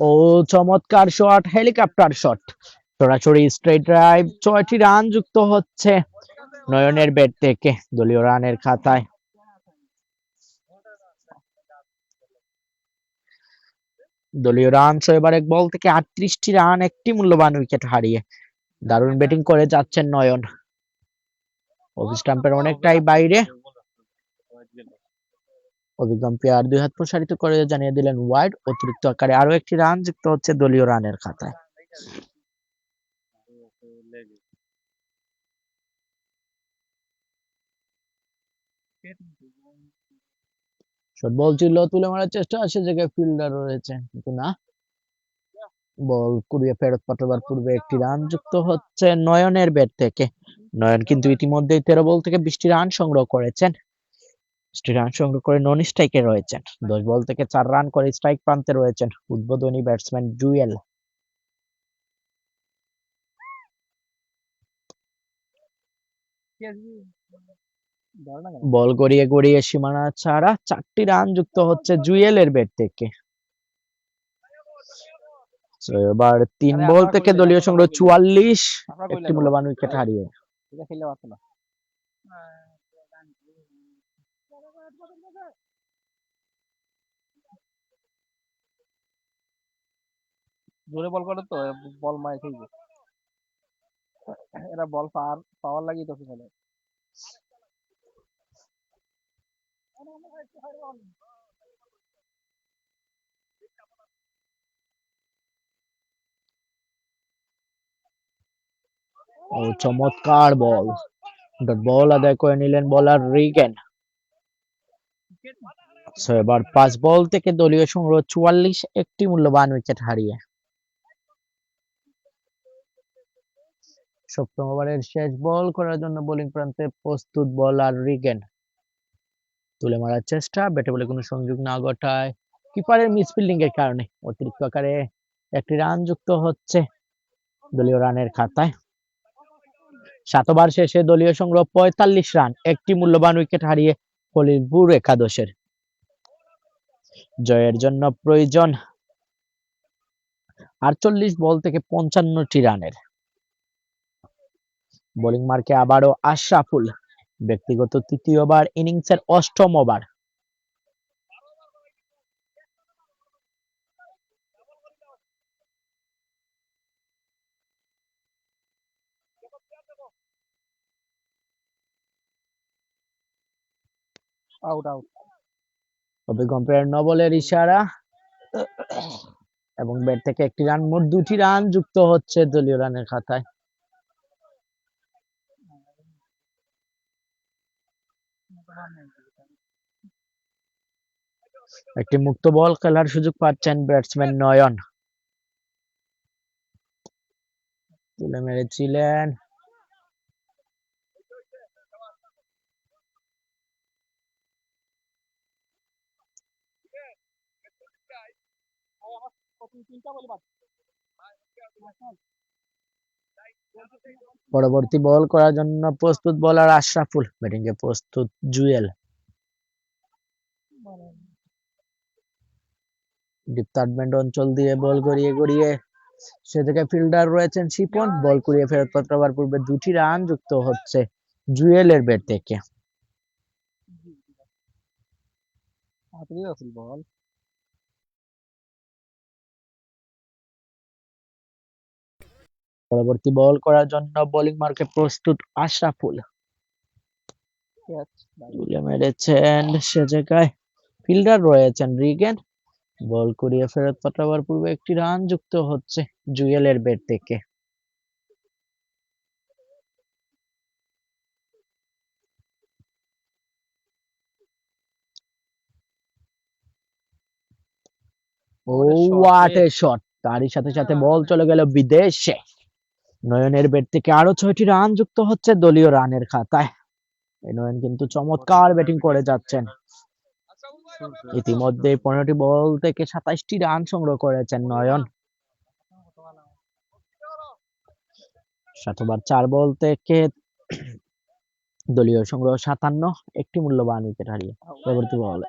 ও চমৎকার শট, হেলিকপ্টার শট, সরাসরি স্ট্রেট ড্রাইভ, 6টি রান যুক্ত হচ্ছে নয়নের ব্যাট থেকে দলীয় রানের খাতায়। দলীয় রান 6 ওভার 1 বল থেকে 38টি রান, একটি মূল্যবান উইকেট হারিয়ে দারুণ ব্যাটিং করে যাচ্ছেন নয়ন। অফ স্টাম্পের অনেকটাই বাইরে, অভিজ্ঞ আম্পায়ার 2 হাত প্রসারিত করে জানিয়ে দিলেন ওয়াইড। অতিরিক্ত আকারে আরো একটি রান যুক্ত হচ্ছে দলীয় রানের খাতায়। শর্ট বল ছিল, তুলে মারার চেষ্টা, সে জায়গায় ফিল্ডার রয়েছে কিন্তু না, বল কুড়িয়ে ফেরত পাঠাবার পূর্বে একটি রান যুক্ত হচ্ছে নয়নের ব্যাট থেকে। নয়ন কিন্তু ইতিমধ্যেই 13 বল থেকে 20টি রান সংগ্রহ করেছেন। 20টি রান সংগ্রহ করে নন স্ট্রাইকে রয়েছেন। 10 বল থেকে 4 রান করে স্ট্রাইক প্রান্তে রয়েছেন উদ্বোধনী ব্যাটসম্যান জুয়েল। বল গড়িয়ে গড়িয়ে সীমানা ছাড়া 4টি রান যুক্ত হচ্ছে জুয়েলের ব্যাট থেকে। এবার 3 বল থেকে দলীয় সংগ্রহ 44, একটি মূল্যবান উইকেট হারিয়ে। এটা খেললে পারতো না। জোরে বল করে তো বল মার খাইবে। এরা বল পাওয়ার লাগি তো খেলে। ও চমৎকার বল, বল আদায় করে নিলেন বোলার রিগেন। এবার 5 বল থেকে দলীয় সংগ্রহ 44, একটি মূল্যবান উইকেট হারিয়ে। সপ্তম ওভারের শেষ বল করার জন্য বোলিং প্রান্তে প্রস্তুত বোলার রিগেন। তুলে মারার চেষ্টা, ব্যাটে বলে কোনো সংযোগ না ঘটায় কিপারের মিসফিল্ডিং এর কারণে অতিরিক্ত আকারে একটি রান যুক্ত হচ্ছে দলীয় রানের খাতায়। 7 ওভার শেষে দলীয় সংগ্রহ 45 রান, একটি মূল্যবান উইকেট হারিয়ে খলিলপুর একাদশের। জয়ের জন্য প্রয়োজন 48 বল থেকে 55টি রানের। বোলিং মার্কে আবারও আশরাফুল, ব্যক্তিগত তৃতীয় ওভার, ইনিংসের 8ম ওভার। Out out. অভিজ্ঞ আম্পায়ার নো বলের ইশারা এবং ব্যাট থেকে একটি রান, মোট 2টি রান যুক্ত হচ্ছে দলীয় রানের খাতায়। একটি মুক্ত বল খেলার সুযোগ পাচ্ছেন ব্যাটসম্যান নয়ন। তুলে মেরেছিলেন, পরবর্তী বল করার জন্য প্রস্তুত বোলার আশরাফুল, ব্যাটিং এ প্রস্তুত জুয়েল। ডিপ থার্ড ব্যান্ড অঞ্চল দিয়ে বল গড়িয়ে গড়িয়ে সে থেকে ফিল্ডার রয়েছেন শিপন, বল কুড়িয়ে ফেরত পাঠাবার পূর্বে 2টি রান যুক্ত হচ্ছে জুয়েলের ব্যাট থেকে। হাতুড়ি আছিল বল। পরবর্তী বল করার জন্য বোলিং মার্কে প্রস্তুত আশরাফুল, ক্যাচ তুলে মেরেছেন, সে জায়গায় ফিল্ডার রয়েছেন রিগেন, বল কুড়িয়ে ফেরত পাঠাবার পূর্বে একটি রান যুক্ত হচ্ছে জুয়েলের ব্যাট থেকে। ও হোয়াট এ শট, তারই সাথে সাথে বল চলে গেল বিদেশে। নয়নের ব্যাট থেকে আরো 6টি রান যুক্ত হচ্ছে দলীয় রানের খাতায়। এই নয়ন কিন্তু চমৎকার ব্যাটিং করে যাচ্ছেন। ইতিমধ্যে 15টি বল থেকে 27টি রান সংগ্রহ করেছেন নয়ন। 7 ওভার 4 বল থেকে দলীয় সংগ্রহ 57, একটি মূল্যবান উইকেট হারিয়ে। পরবর্তী বল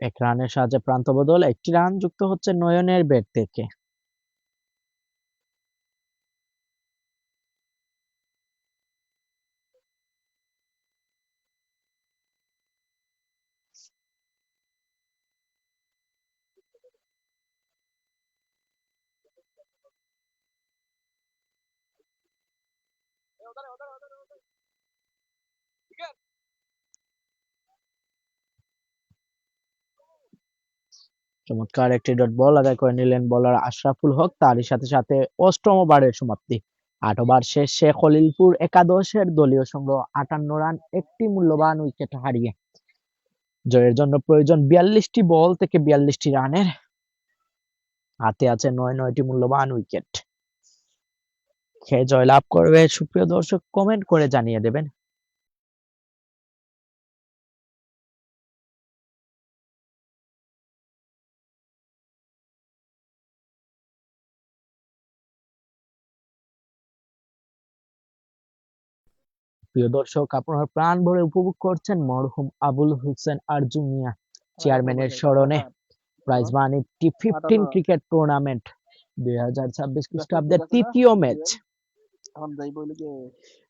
এক রানের সাহায্যে প্রান্ত বদল, একটি রান যুক্ত হচ্ছে নয়নের ব্যাট থেকে। চমৎকার একটি ডট বল আদায় করে নিলেন বোলার আশরাফুল হক, তারই সাথে সাথে 8ম ওভারের সমাপ্তি। 8 ওভার শেষে খলিলপুর একাদশের দলীয় সংগ্রহ 58 রান, একটি মূল্যবান উইকেট হারিয়ে। জয়ের জন্য প্রয়োজন 42টি বল থেকে 42টি রানের, হাতে আছে 9টি মূল্যবান উইকেট। কে জয়লাভ করবে সুপ্রিয় দর্শক কমেন্ট করে জানিয়ে দেবেন। প্রিয় দর্শক, আপনারা প্রাণ ভরে উপভোগ করছেন মরহুম আবুল হোসেন আরজু মিয়া চেয়ারম্যানের স্মরণে প্রাইজ মানি টি15 ক্রিকেট টুর্নামেন্ট 2026 খ্রিস্টাব্দের তৃতীয় ম্যাচ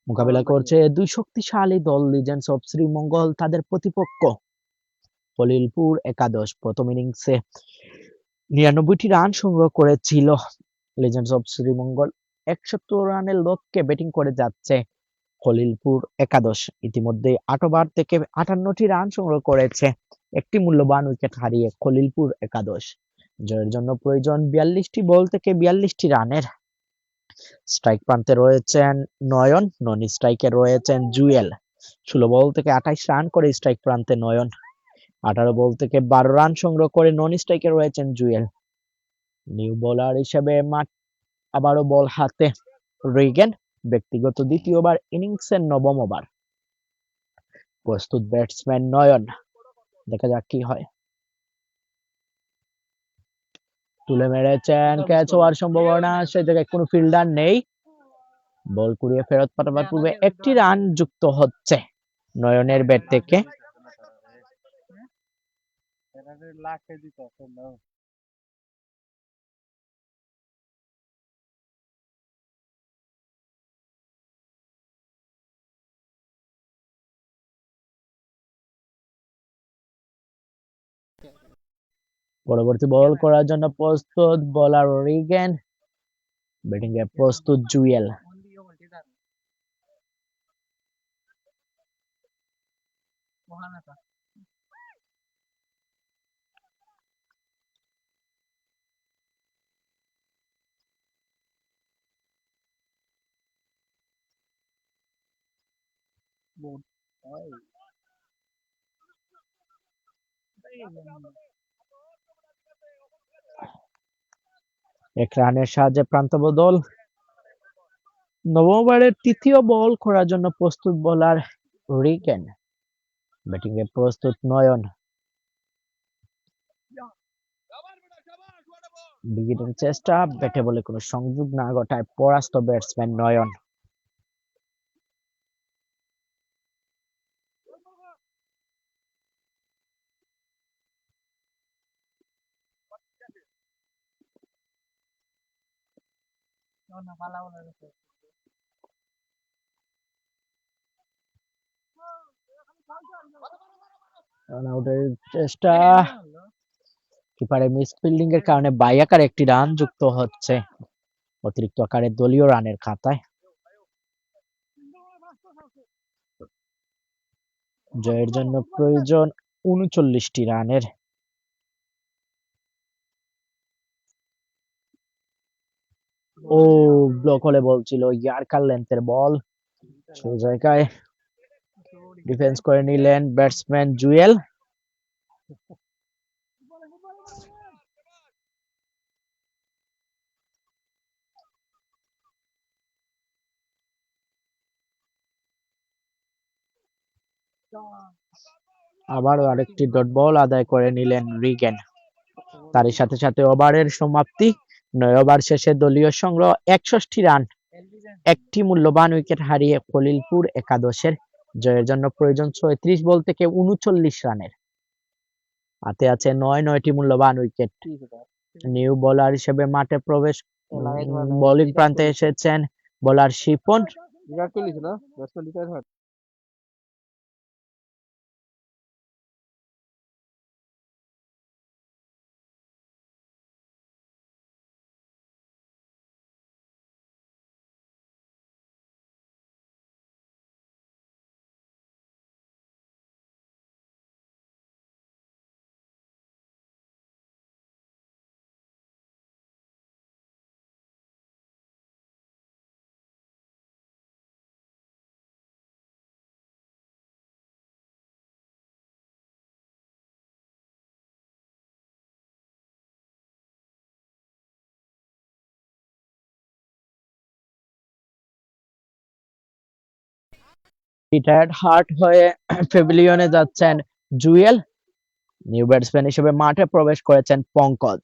মোকাবেলা করছে দুই শক্তিশালী দল লিজেন্ডস অফ শ্রীমঙ্গল, তাদের প্রতিপক্ষ খলিলপুর একাদশ। প্রথম ইনিংসে 99টি রান সংগ্রহ করেছিল লিজেন্ডস অফ শ্রীমঙ্গল। 71 রানের লক্ষ্যে ব্যাটিং করে যাচ্ছে খলিলপুর একাদশ। ইতিমধ্যে 8 ওভার থেকে 58টি রান সংগ্রহ করেছে, একটি মূল্যবান উইকেট হারিয়ে খলিলপুর একাদশ। জয়ের জন্য প্রয়োজন 42টি বল থেকে 42টি রানের। স্ট্রাইক প্রান্তে রয়েছেন নয়ন, নন স্ট্রাইকে রয়েছেন জুয়েল। 16 বল থেকে 28 রান করে স্ট্রাইক প্রান্তে নয়ন, 18 বল থেকে 12 রান সংগ্রহ করে নন স্ট্রাইকে রয়েছেন জুয়েল। নিউ বোলার হিসেবে আবারও বল হাতে রিগেন, ব্যক্তিগত দ্বিতীয়বার ইনিংসের 9ম ওভার। প্রস্তুত ব্যাটসম্যান নয়ন, দেখা যাক কি হয়। তুলে মেরেছেন, ক্যাচ হওয়ার সম্ভাবনা, সে জায়গায় কোনো ফিল্ডার নেই। বল কুড়িয়ে ফেরত পাঠাবার পূর্বে একটি রান যুক্ত হচ্ছে নয়নের ব্যাট থেকে। পরবর্তী বল করার জন্য প্রস্তুত বোলার রিগেন, ব্যাটিং এ প্রস্তুত জুয়েল। এক রানের সাহায্যে প্রান্ত বদল। নবম ওভারের তৃতীয় বল করার জন্য প্রস্তুত বোলার রিকেন, ব্যাটিং এ প্রস্তুত নয়ন। উইকেটের চেষ্টা, ব্যাটে বলে কোনো সংযোগ না ঘটায় পরাস্ত ব্যাটসম্যান নয়ন। রান আউটের চেষ্টা, কিপারে মিস ফিল্ডিং এর কারণে বাই আকারে একটি রান যুক্ত হচ্ছে অতিরিক্ত আকারে দলীয় রানের খাতায়। জয়ের জন্য প্রয়োজন ৩৯টি রানের। ও ব্লক হলে বল ছিল, ইয়ার্কার লেন্থের বল, সেই জায়গায় ডিফেন্স করে নিলেন ব্যাটসম্যান জুয়েল। আবারও আরেকটি ডট বল আদায় করে নিলেন রিগেন। তারই সাথে সাথে ওভারের সমাপ্তি। ৯ ওভার শেষে দলীয় সংগ্রহ ৬১ রান, একটি মূল্যবান উইকেট হারিয়ে খলিলপুর একাদশের জয়ের জন্য প্রয়োজন ৩৬ বল থেকে ৩৯ রানের। হাতে আছে ৯টি মূল্যবান উইকেট। নিউ বোলার হিসেবে মাঠে প্রবেশ বোলিং প্রান্তে এসেছেন বোলার শিপন। রিটায়ার্ড হার্ট হয়ে প্যাভিলিয়নে যাচ্ছেন জুয়েল। নিউ ব্যাটসম্যান হিসেবে মাঠে প্রবেশ করেছেন পঙ্কজ।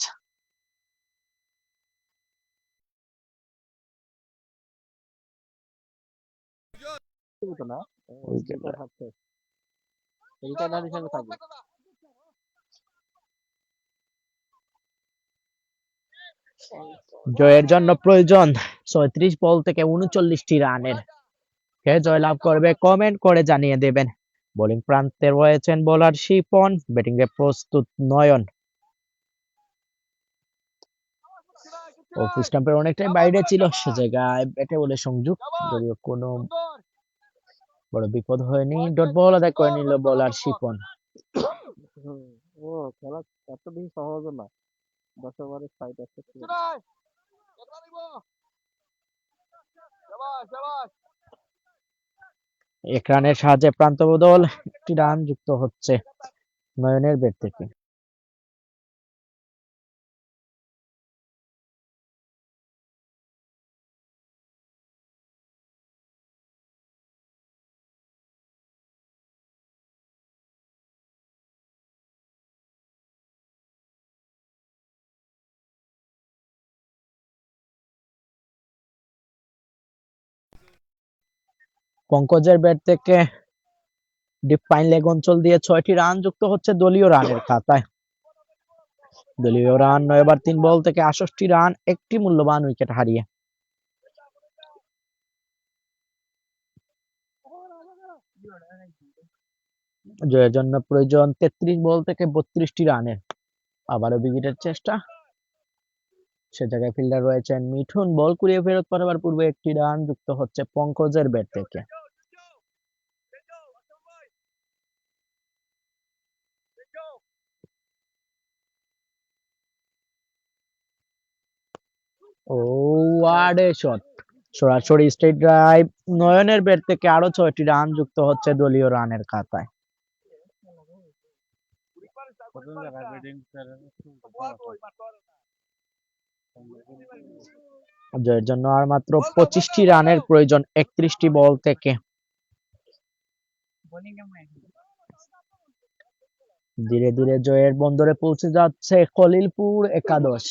জয়ের জন্য প্রয়োজন ৩৬ বল থেকে ৩৯টি রানের। কে জয়লাভ করবে কমেন্ট করে জানিয়ে দেবেন। বোলিং প্রান্তে রয়েছেন বোলার শিপন, ব্যাটিং এ প্রস্তুত নয়ন। অফ স্টাম্পের অনেকটাই বাইরে ছিল, সে জায়গায় ব্যাটে বলে সংযোগ, যদিও কোনো বড় বিপদ হয়নি। ডট বল আদায় করে নিল বোলার শিপন। ও খেলা এত বেশি সহজ না, ১০ ওভারের ফাইট আছে। এক রানের সাহায্যে প্রান্ত বদল, একটি রান যুক্ত হচ্ছে নয়নের ব্যাট থেকে। পঙ্কজের ব্যাট থেকে ডিপ পাইন লেগ অঞ্চল দিয়ে ৬টি রান যুক্ত হচ্ছে দলীয় রানের খাতায়। দলীয় রান ৯ ওভার ৩ বল থেকে ৬৮ রান, একটি মূল্যবান উইকেট হারিয়ে। জয়ের জন্য প্রয়োজন ৩৩ বল থেকে ৩২টি রানের। আবারও উইকেটের চেষ্টা, সে জায়গায় ফিল্ডার রয়েছেন মিঠুন, বল কুড়িয়ে ফেরত পাঠাবার পূর্বে একটি রান যুক্ত হচ্ছে পঙ্কজের ব্যাট থেকে। ও হোয়াট এ শট, সরাসরি স্ট্রেট ড্রাইভ। নয়নের ব্যাট থেকে আরো ৬টি রান যুক্ত হচ্ছে দলীয় রানের খাতায়। প্রথম জায়গায় ব্যাটিং করে জয়ের জন্য আর মাত্র 25টি রানের প্রয়োজন 31টি বল থেকে। ধীরে ধীরে জয়ের বন্দরে পৌঁছে যাচ্ছে খলিলপুর একাদশ।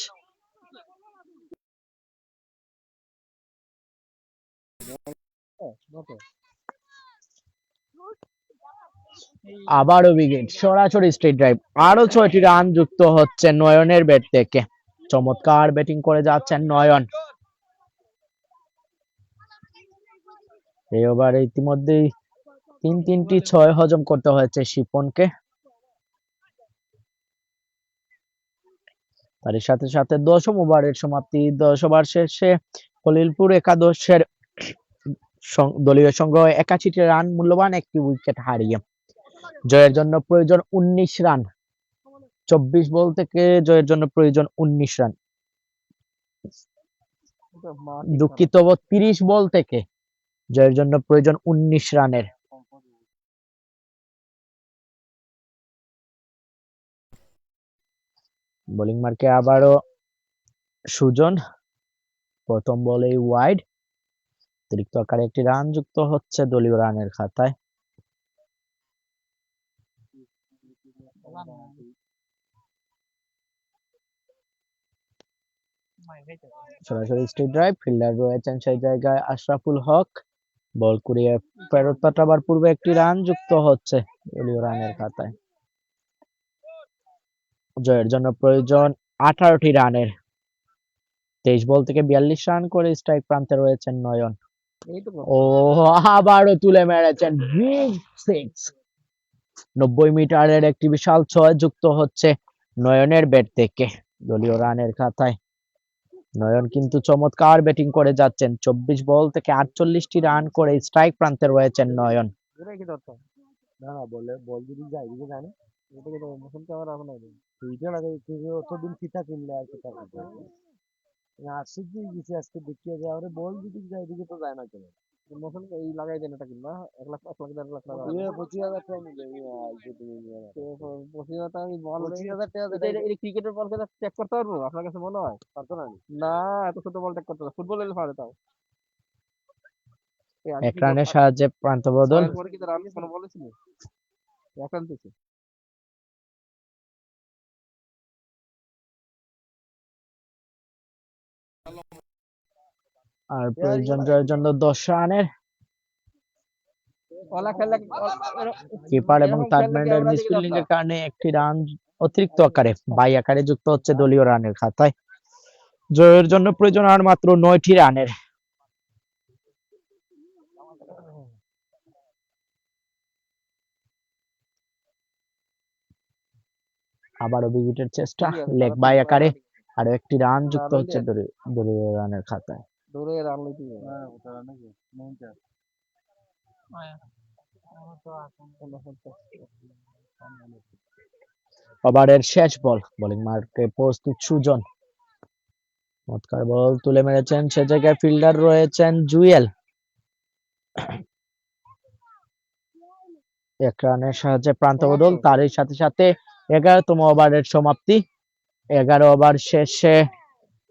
আবারও উইকেট, সরাসরি স্ট্রেট ড্রাইভ, আরো 6টি রান যুক্ত হচ্ছে নয়নের ব্যাট থেকে। চমৎকার ব্যাটিং করে যাচ্ছেন নয়ন। এই ওভারে ইতিমধ্যেই তিনটি 6 হজম করতে হয়েছে শিপনকে। তার সাথে সাথে 10ম ওভারের সমাপ্তি। 10 ওভার শেষে খলিলপুর একাদশের দলীয় সংগ্রহ 81টি রান, মূল্যবান একটি উইকেট হারিয়ে। জয়ের জন্য প্রয়োজন 19 রান। 24 বল থেকে জয়ের জন্য প্রয়োজন 19 রান। দুঃখিত, 30 বল থেকে জয়ের জন্য প্রয়োজন 19 রানের। বোলিং মার্কে আবারও সুজন, প্রথম বলেই ওয়াইড। অতিরিক্ত আকারে একটি রান যুক্ত হচ্ছে দলীয় রানের খাতায়। সরাসরি স্ট্রেট ড্রাইভ, ফিল্ডার রয়েছেন সেই জায়গায় আশরাফুল হক। বল কুড়িয়ে ফেরত পাঠাবার পূর্বে একটি রান যুক্ত হচ্ছে দলীয় রানের খাতায়। জয়ের জন্য প্রয়োজন 18টি রানের। 23 বল থেকে 42 রান করে স্ট্রাইক প্রান্তে রয়েছেন নয়ন। ও আবারও তুলে মেরেছেন বিগ সিক্স। 90 মিটারের একটি বিশাল 6 যুক্ত হচ্ছে নয়নের ব্যাট থেকে দলীয় রানের খাতায়। নয়ন কিন্তু চমৎকার ব্যাটিং করে যাচ্ছেন। 24 বল থেকে 48টি রান করে স্ট্রাইক প্রান্তে রয়েছেন নয়ন। না বলে বল যদি যায় দিকে যায় না, এটা কিন্তু মোশন ক্যামেরা এখন নাই এইটা লাগে অতদিন ফিতা কিনলে আর ফিতা কিনতে আজকে কি গেছি আজকে দেখিয়ে যায় আরে বল যদি যায় দিকে তো যায় না কেন মোশন এই লাগাই দেন এটা কিনবা 1 লাখ 1 লাখ 1.5 লাখ 25,000 টাকা নিলে তুমি 25,000 টাকা আমি বল 25,000 টাকা এটা ক্রিকেটের বল চেক করতে পারবো আপনার কাছে মনে হয় পারতো না না এত ছোট বল চেক করতে ফুটবল এলে পারে তাও এক রানের সাহায্যে প্রান্ত বদল। পরে কি রান কোনো বলেছিল এক রান পেয়েছে। আর প্রয়োজন জয়ের জন্য 10 রানের। কিপার এবং থার্ড ম্যানের মিসফিল্ডিং এর কারণে একটি রান অতিরিক্ত আকারে বাই আকারে যুক্ত হচ্ছে দলীয় রানের খাতায়। জয়ের জন্য প্রয়োজন আর মাত্র 9টি রানের। আবারও উইকেটের চেষ্টা, লেগ বাই আকারে আরো একটি রান যুক্ত হচ্ছে দলীয় রানের খাতায়। ওভারের শেষ বল, বোলিং মার্কে প্রস্তুত সুজন। চমৎকার বল তুলে মেরেছেন, সে জায়গায় ফিল্ডার রয়েছেন জুয়েল। এক রানের সাহায্যে প্রান্ত বদল। তারই সাথে সাথে 11তম ওভারের সমাপ্তি। 11 ওভার শেষে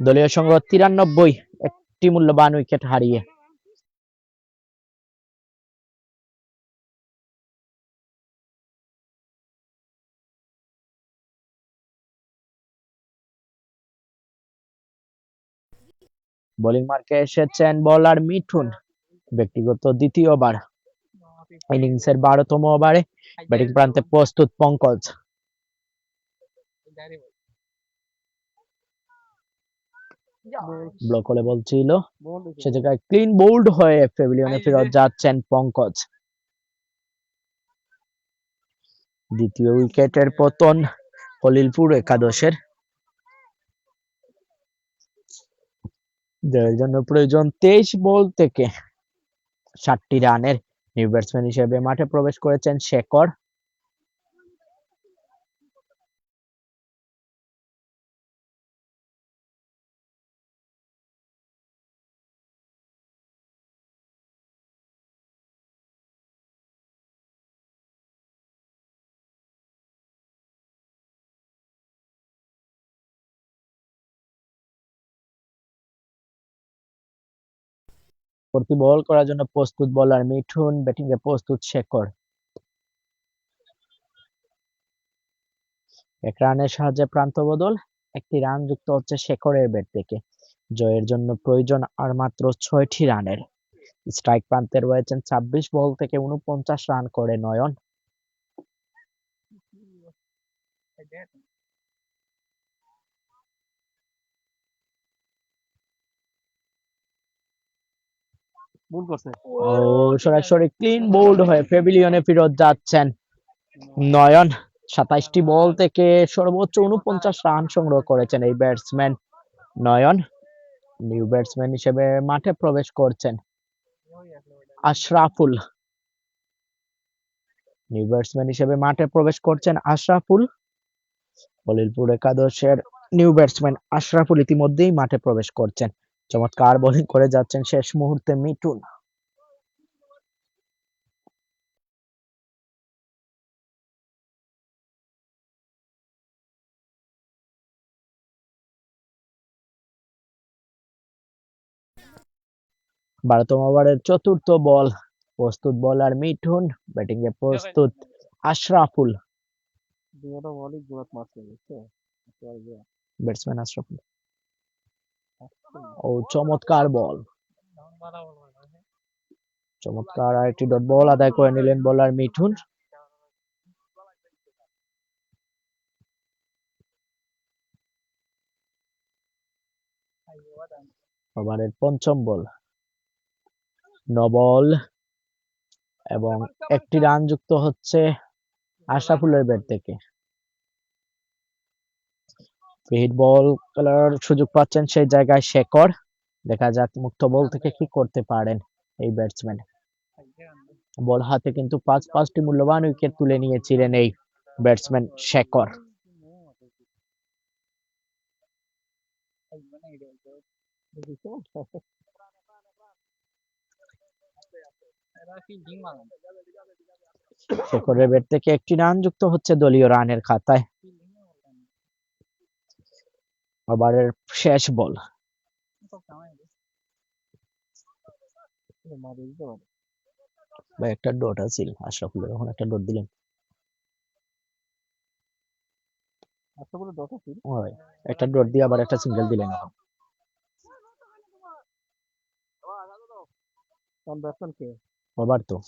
দলীয় সংগ্রহ 93, একটি মূল্যবান উইকেট হারিয়ে। বোলিং মার্কে এসেছেন বোলার মিঠুন, ব্যক্তিগত দ্বিতীয় ওভার। ইনিংসের 12তম ওভারে ব্যাটিং প্রান্তে প্রস্তুত পঙ্কজ। ব্লক হলে বল ছিল, সে জায়গায় ক্লিন বোল্ড হয়ে প্যাভিলিয়নে ফেরত যাচ্ছেন পঙ্কজ। দ্বিতীয় উইকেটের পতন খলিলপুর একাদশের। যার জন্য প্রয়োজন 23 বল থেকে 60টি রানের। নিউ ব্যাটসম্যান হিসেবে মাঠে প্রবেশ করেছেন শেখর। পরবর্তী বল করার জন্য প্রস্তুত বোলার মিঠুন, ব্যাটিং এ প্রস্তুত শেখর। এক রানের সাহায্যে প্রান্ত বদল, একটি রান যুক্ত হচ্ছে শেখরের ব্যাট থেকে। জয়ের জন্য প্রয়োজন আর মাত্র 6টি রানের। স্ট্রাইক প্রান্তে রয়েছেন 26 বল থেকে 49 রান করে নয়ন। ভুল করছে। ও সরাসরি ক্লিন বোল্ড হয়ে প্যাভিলিয়নে ফেরত যাচ্ছেন নয়ন। 27টি বল থেকে সর্বোচ্চ 49 রান সংগ্রহ করেছেন এই ব্যাটসম্যান নয়ন। নিউ ব্যাটসম্যান হিসেবে মাঠে প্রবেশ করছেন আশরাফুল। নিউ ব্যাটসম্যান হিসেবে মাঠে প্রবেশ করছেন আশরাফুল। খলিলপুর একাদশের নিউ ব্যাটসম্যান আশরাফুল ইতিমধ্যেই মাঠে প্রবেশ করছেন। চমৎকার বোলিং করে যাচ্ছেন শেষ মুহূর্তে মিঠুন। বারোতম ওভারের চতুর্থ বল, প্রস্তুত বোলার মিঠুন, ব্যাটিং এ প্রস্তুত আশরাফুল। দুটো বলই জোরাত মারছে, বুঝছো? ব্যাটসম্যান আশরাফুল। ও চমৎকার বল, চমৎকার আরেকটি ডট বল আদায় করে নিলেন বোলার মিঠুন। ওভারের পঞ্চম বল, নো বল এবং একটি রান যুক্ত হচ্ছে আশরাফুলের ব্যাট থেকে। হিট বল খেলার সুযোগ পাচ্ছেন সেই জায়গায় শেখর। দেখা যাক মুক্ত বল থেকে কি করতে পারেন এই ব্যাটসম্যান। বল হাতে কিন্তু পাঁচটি মূল্যবান উইকেট তুলে নিয়েছিলেন এই ব্যাটসম্যান শেখর। শেখরের ব্যাট থেকে একটি রান যুক্ত হচ্ছে দলীয় রানের খাতায়। ওভারের শেষ বল, একটা ডট আছে আশরাফুলের, এখন একটা ডট দিলেন। একটা ডট দিয়ে আবার একটা সিঙ্গেল দিলেন। ওভার তো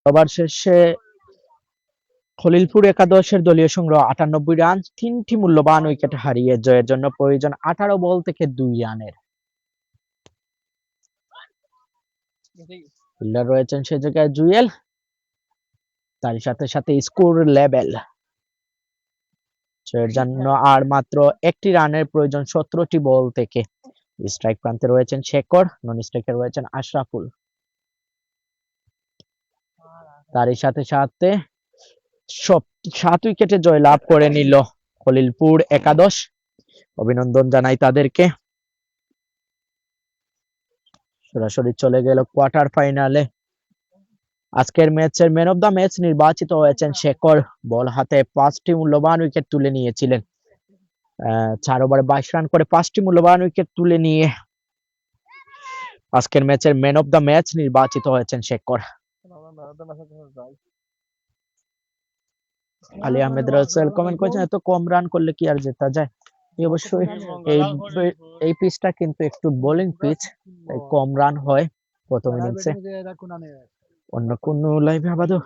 ওভার শেষে খলিলপুর একাদশের দলীয় সংগ্রহ 98 রান, 3টি মূল্যবান উইকেট হারিয়ে জয়ের জন্য প্রয়োজন 18 বল থেকে 2 রানের। ফিল্ডার রয়েছেন সে জায়গায় জুয়েল, তার সাথে সাথে স্কোর লেভেল। জয়ের জন্য আর মাত্র একটি রানের প্রয়োজন 17টি বল থেকে। স্ট্রাইক প্রান্তে রয়েছেন শেখর, নন স্ট্রাইকে রয়েছেন আশরাফুল। তারই সাথে সাথে 7 উইকেটে জয় লাভ করে নিল খলিলপুর একাদশ। অভিনন্দন জানাই তাদেরকে। সরাসরি চলে গেল কোয়ার্টার ফাইনালে। আজকের ম্যাচের ম্যান অফ দ্য ম্যাচ নির্বাচিত হয়েছেন শেখর। বল হাতে 5টি মূল্যবান উইকেট তুলে নিয়েছিলেন। 4 ওভারে 22 রান করে 5টি মূল্যবান উইকেট তুলে নিয়ে আজকের ম্যাচের ম্যান অফ দ্য ম্যাচ নির্বাচিত হয়েছেন শেখর। আলী আহমেদ রাসেল কমেন্ট করেছেন, এত কম রান করলে কি আর জেতা যায়? অবশ্যই এই পিচটা কিন্তু একটু বোলিং পিচ, তাই কম রান হয় প্রথম ইনিংসে। অন্য কোন লাইভে আবাদও